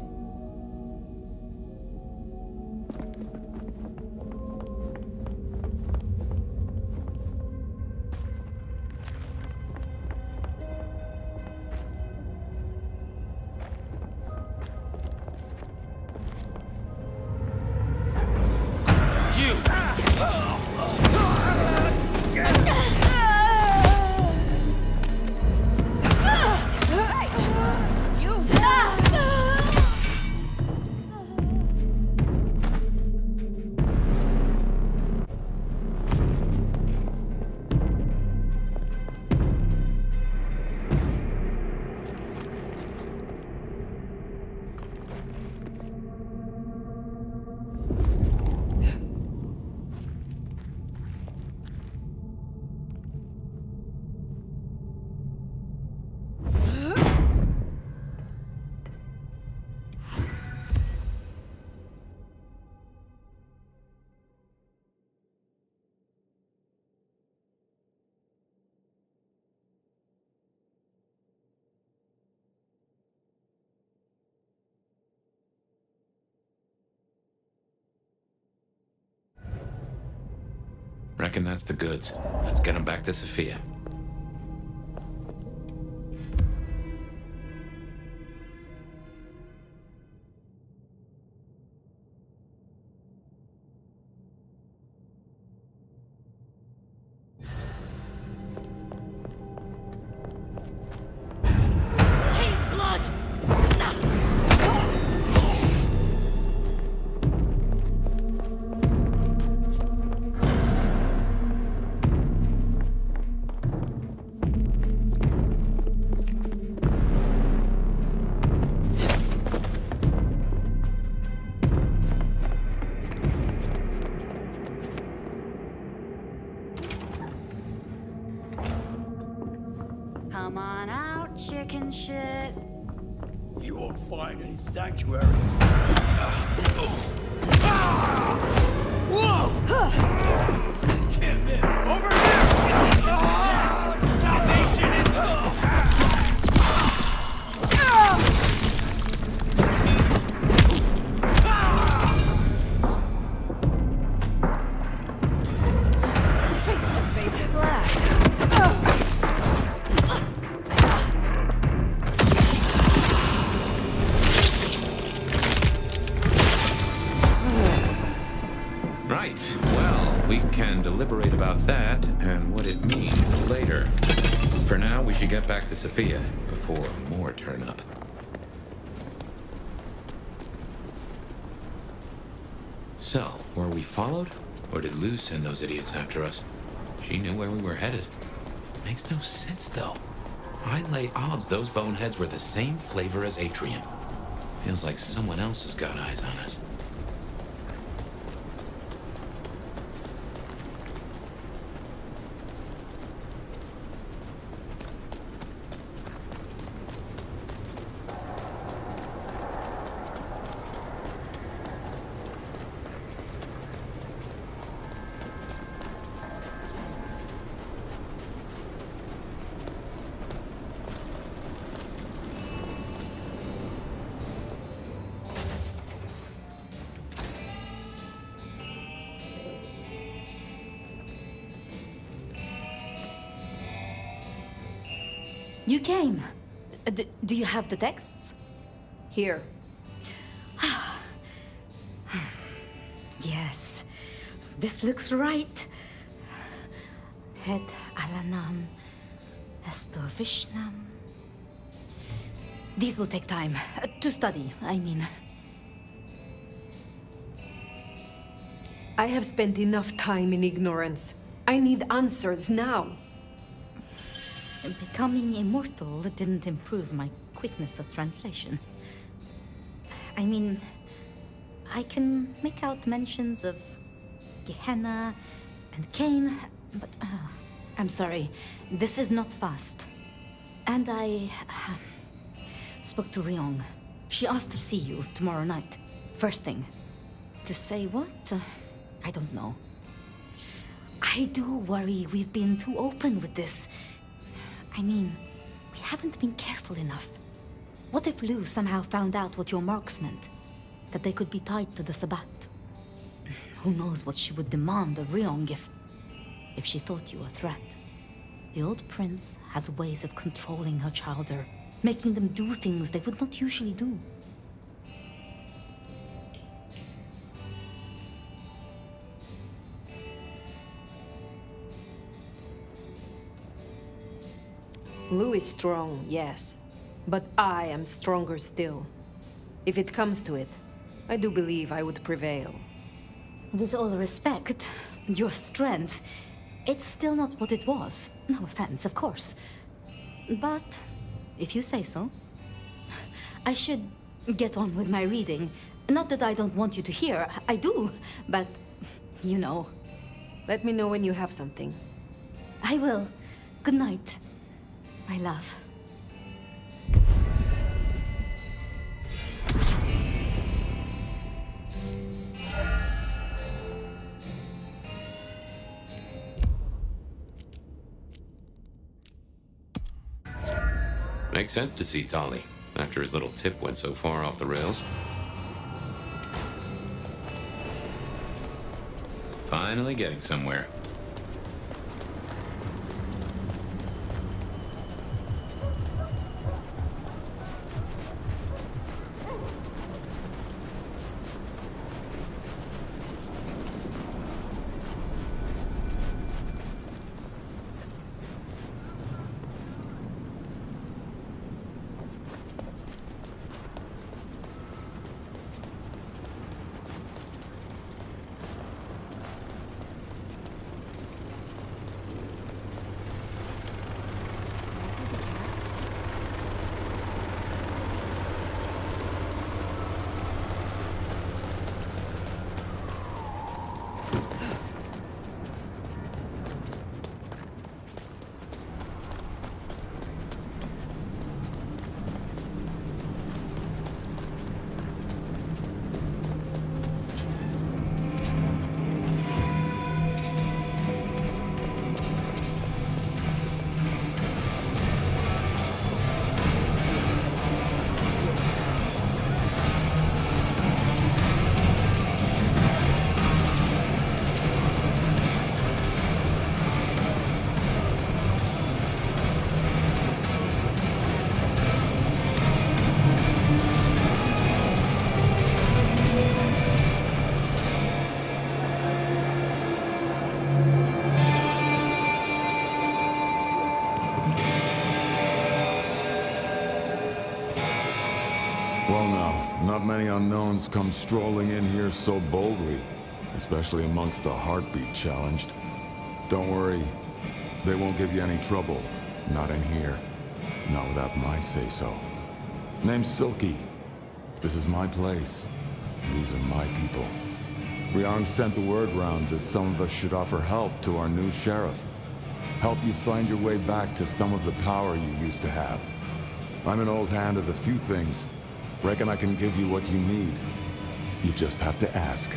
Reckon that's the goods. Let's get him back to Sophia.
Come on out, chicken shit.
You won't find any sanctuary. Whoa! Can't live. Over here! Salvation in...
Face to face at last.
Right. Well, we can deliberate about that and what it means later. For now, we should get back to Sophia before more turn up. So, were we followed? Or did Lou send those idiots after us? She knew where we were headed. Makes no sense, though. I'd lay odds those boneheads were the same flavor as Atrium. Feels like someone else has got eyes on us.
You came. Do you have the texts?
Here.
Yes. This looks right. Het alanam estovishnam. These will take time. To study, I mean.
I have spent enough time in ignorance. I need answers now.
Becoming immortal didn't improve my quickness of translation. I mean, I can make out mentions of Gehenna and Cain, but I'm sorry, this is not fast. And I spoke to Ryong. She asked to see you tomorrow night, first thing. To say what? I don't know. I do worry we've been too open with this. I mean, we haven't been careful enough. What if Lou somehow found out what your marks meant? That they could be tied to the Sabbat? Who knows what she would demand of Ryong if she thought you a threat. The old prince has ways of controlling her chowder, making them do things they would not usually do.
Lou is strong, yes. But I am stronger still. If it comes to it, I do believe I would prevail.
With all respect, your strength, it's still not what it was. No offense, of course. But, if you say so, I should get on with my reading. Not that I don't want you to hear, I do, but, you know.
Let me know when you have something.
I will. Good night, my love.
Makes sense to see Tali, after his little tip went so far off the rails. Finally getting somewhere.
Well now, not many unknowns come strolling in here so boldly, especially amongst the heartbeat challenged. Don't worry, they won't give you any trouble. Not in here. Not without my say-so. Name's Silky. This is my place. These are my people. Riang sent the word round that some of us should offer help to our new sheriff. Help you find your way back to some of the power you used to have. I'm an old hand at a few things. Reckon I can give you what you need. You just have to ask.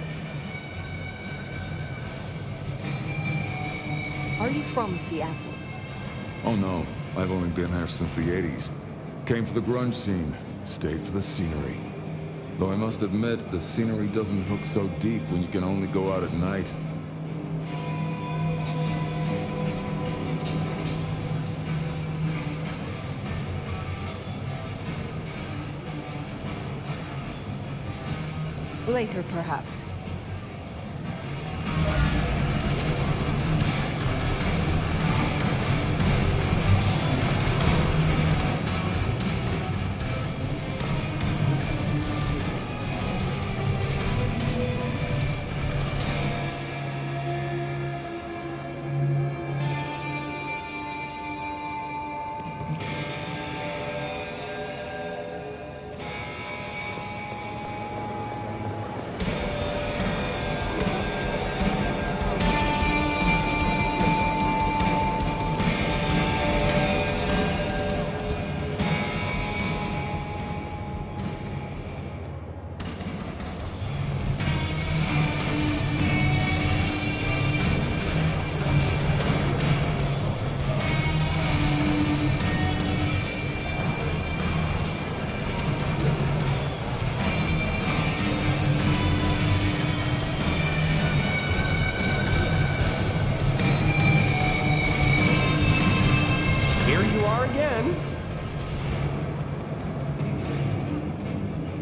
Are you from Seattle?
Oh no, I've only been here since the 80s. Came for the grunge scene, stayed for the scenery. Though I must admit, the scenery doesn't hook so deep when you can only go out at night.
Later, perhaps.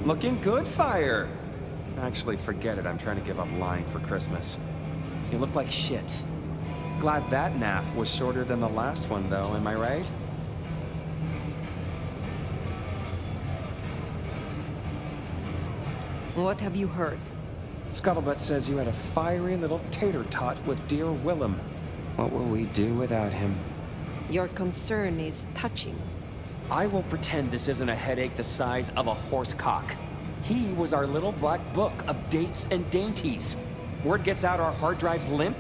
Looking good, Phyre. Actually, forget it. I'm trying to give up lying for Christmas. You look like shit. Glad that nap was shorter than the last one, though, am I right?
What have you heard?
Scuttlebutt says you had a fiery little tater-tot with dear Willem. What will we do without him?
Your concern is touching.
I will pretend this isn't a headache the size of a horse cock. He was our little black book of dates and dainties. Word gets out our hard drives limp?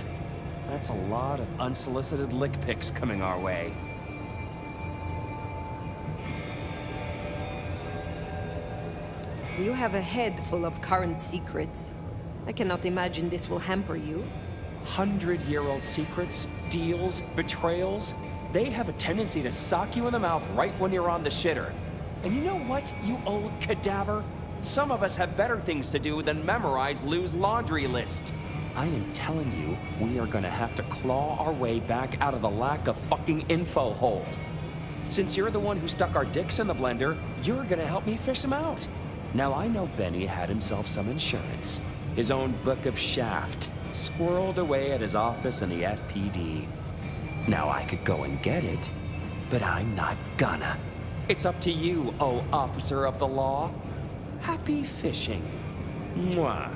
That's a lot of unsolicited lick pics coming our way.
You have a head full of current secrets. I cannot imagine this will hamper you.
100-year-old secrets, deals, betrayals. They have a tendency to sock you in the mouth right when you're on the shitter. And you know what, you old cadaver? Some of us have better things to do than memorize Lou's laundry list. I am telling you, we are gonna have to claw our way back out of the lack of fucking info hole. Since you're the one who stuck our dicks in the blender, you're gonna help me fish them out. Now I know Benny had himself some insurance. His own book of shaft, squirreled away at his office in the SPD. Now I could go and get it, but I'm not gonna. It's up to you, oh officer of the law. Happy fishing. Mwah.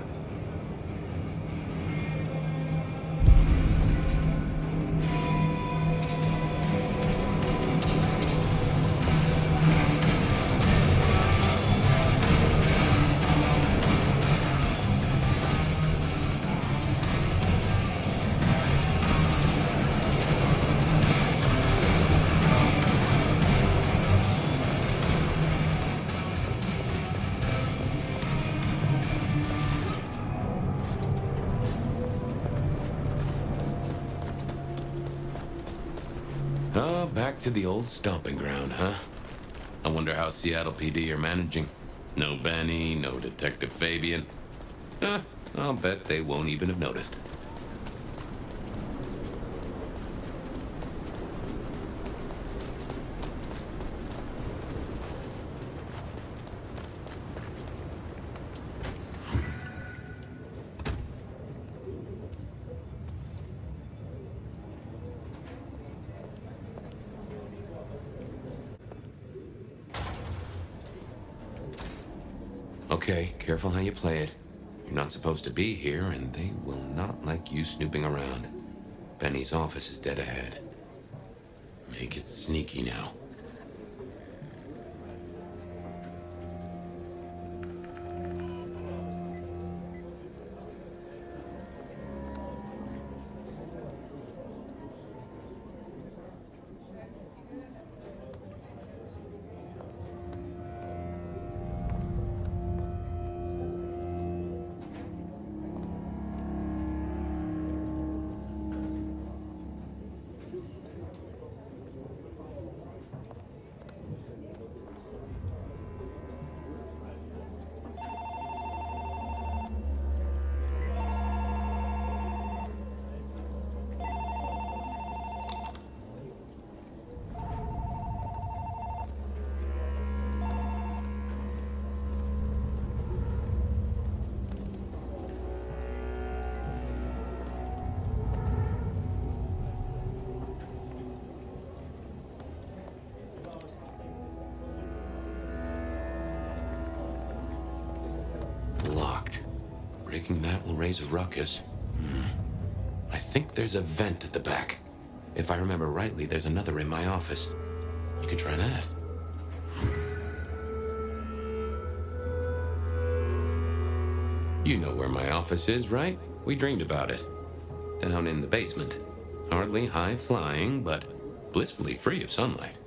Oh, back to the old stomping ground, huh? I wonder how Seattle PD are managing. No Benny, no Detective Fabian. Huh, I'll bet they won't even have noticed. Okay, careful how you play it. You're not supposed to be here, and they will not like you snooping around. Benny's office is dead ahead. Make it sneaky now. Locked. Breaking that will raise a ruckus. I think there's a vent at the back. If I remember rightly, there's another in my office. You can try that. You know where my office is, right? We dreamed about it. Down in the basement. Hardly high-flying, but blissfully free of sunlight.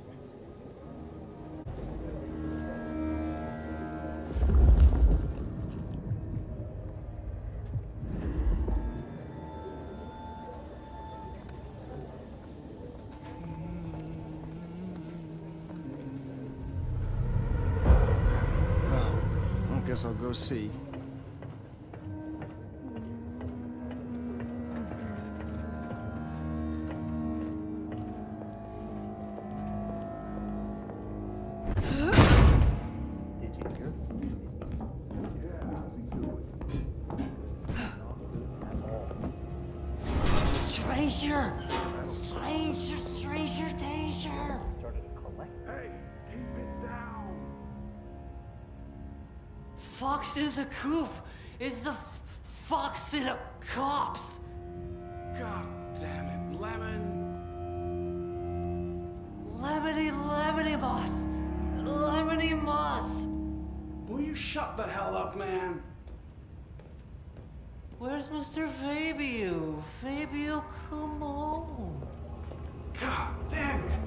Guess I'll go see.
Stranger! Stranger danger!
Hey, keep it down!
Fox in the coop is a fox in a copse.
God damn it, Lemon!
Lemony moss! Lemony moss!
Will you shut the hell up, man?
Where's Mr. Fabio? Fabio, come on.
God damn it!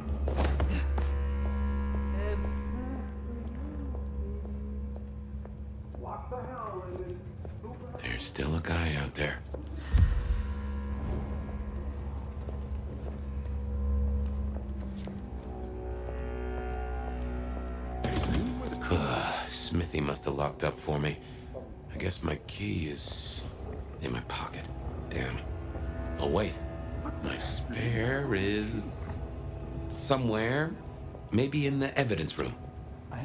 What the hell, Lemon?
There's still a guy out there. Smithy must have locked up for me. I guess my key is in my pocket. Damn. Oh, wait. My spare is somewhere. Maybe in the evidence room.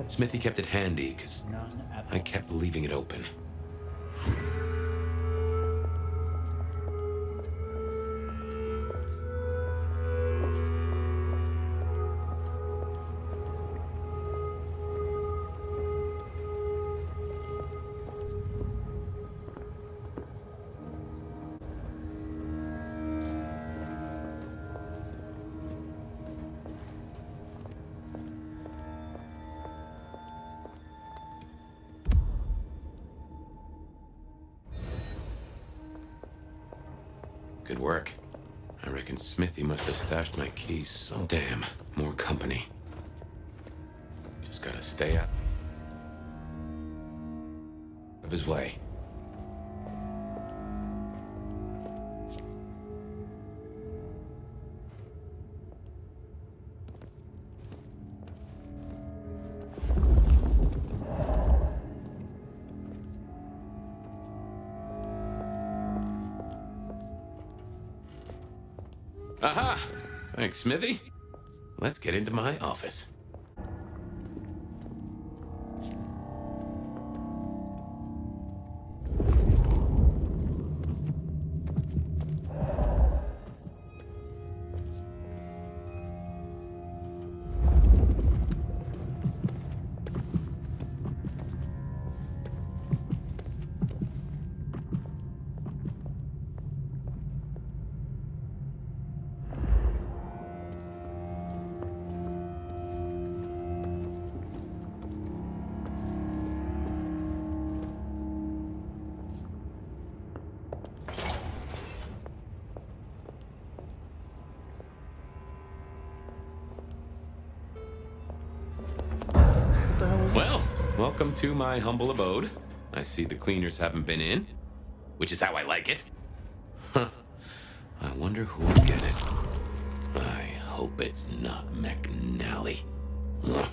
Smithy kept it handy, because I kept leaving it open. Good work. I reckon Smithy must have stashed my keys so damn. More company. Just gotta stay out of his way. Aha! Thanks, Smithy. Let's get into my office. Well, welcome to my humble abode. I see the cleaners haven't been in, which is how I like it. Huh. I wonder who'll get it. I hope it's not McNally. Ugh.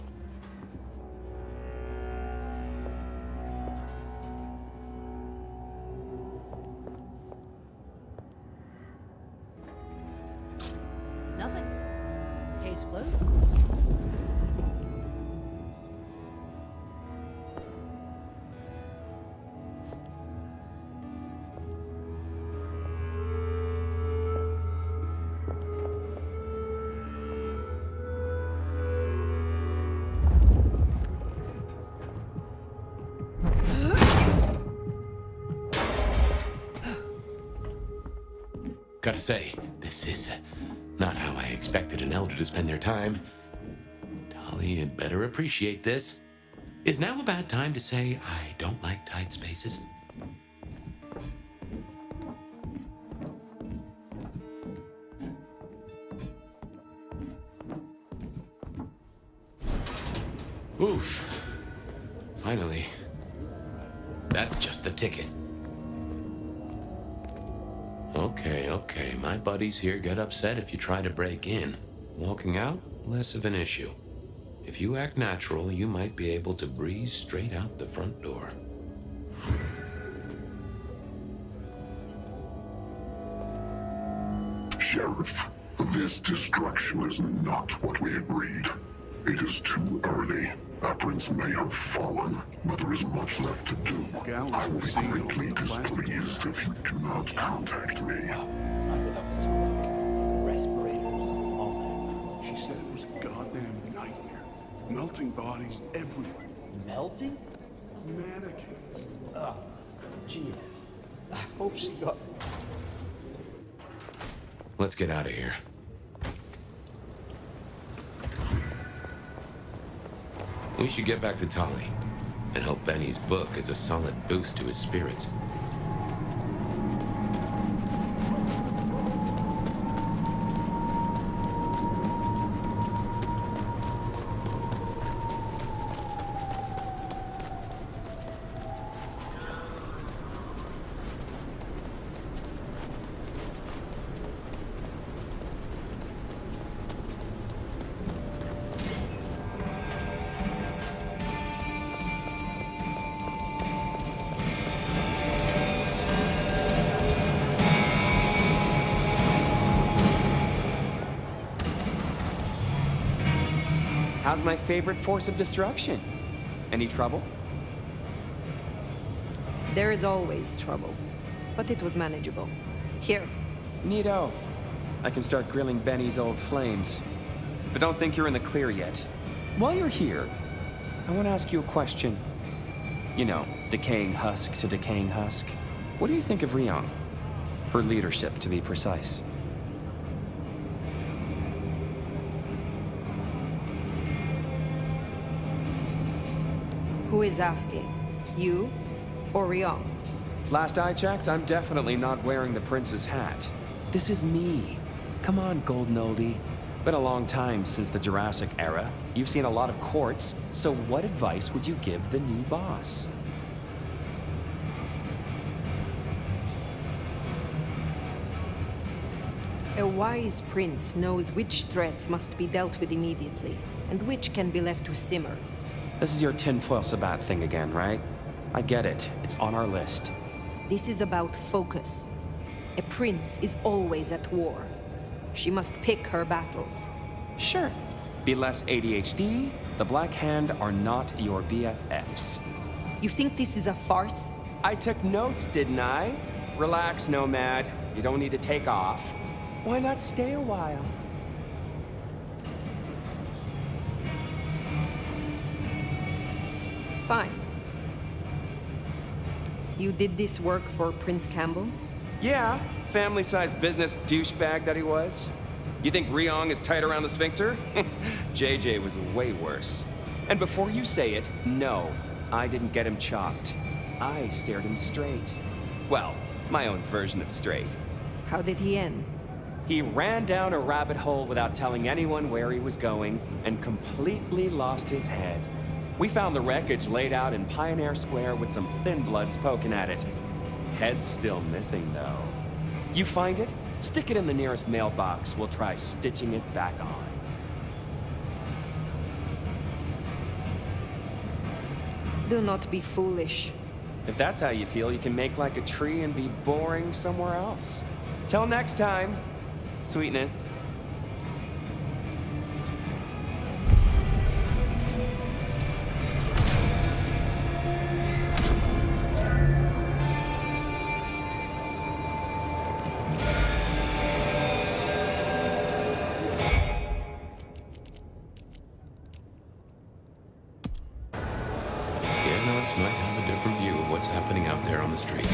Nothing. Case closed.
Gotta say, this is not how I expected an elder to spend their time. Tali had better appreciate this. Is now a bad time to say I don't like tight spaces? Oof. Finally. That's just the ticket. Okay, my buddies here get upset if you try to break in. Walking out, less of an issue. If you act natural, you might be able to breeze straight out the front door.
Sheriff, this destruction is not what we agreed. It is too early. Our prince may have fallen, but there is much left to do. I will be greatly displeased if you do not contact me.
Respirators. All that. She said it was a goddamn nightmare. Melting bodies everywhere.
Melting?
Mannequins.
Oh, Jesus. I hope she got...
Let's get out of here. We should get back to Tali and hope Benny's book is a solid boost to his spirits.
How's my favorite force of destruction? Any trouble?
There is always trouble, but it was manageable. Here.
Neato. I can start grilling Benny's old flames. But don't think you're in the clear yet. While you're here, I want to ask you a question. You know, decaying husk to decaying husk. What do you think of Ryong? Her leadership, to be precise.
Who is asking? You or Ryong?
Last I checked, I'm definitely not wearing the prince's hat. This is me. Come on, golden oldie. Been a long time since the Jurassic era. You've seen a lot of courts, so what advice would you give the new boss?
A wise prince knows which threats must be dealt with immediately, and which can be left to simmer.
This is your tinfoil sabbat thing again, right? I get it. It's on our list.
This is about focus. A prince is always at war. She must pick her battles.
Sure. Be less ADHD. The Black Hand are not your BFFs.
You think this is a farce?
I took notes, didn't I? Relax, Nomad. You don't need to take off. Why not stay a while?
Fine. You did this work for Prince Campbell?
Yeah, family-sized business douchebag that he was. You think Ryong is tight around the sphincter? JJ was way worse. And before you say it, no, I didn't get him chopped. I stared him straight. Well, my own version of straight.
How did he end?
He ran down a rabbit hole without telling anyone where he was going and completely lost his head. We found the wreckage laid out in Pioneer Square with some thin bloods poking at it. Head's still missing, though. You find it? Stick it in the nearest mailbox. We'll try stitching it back on.
Do not be foolish.
If that's how you feel, you can make like a tree and be boring somewhere else. Till next time, sweetness.
Might have a different view of what's happening out there on the streets.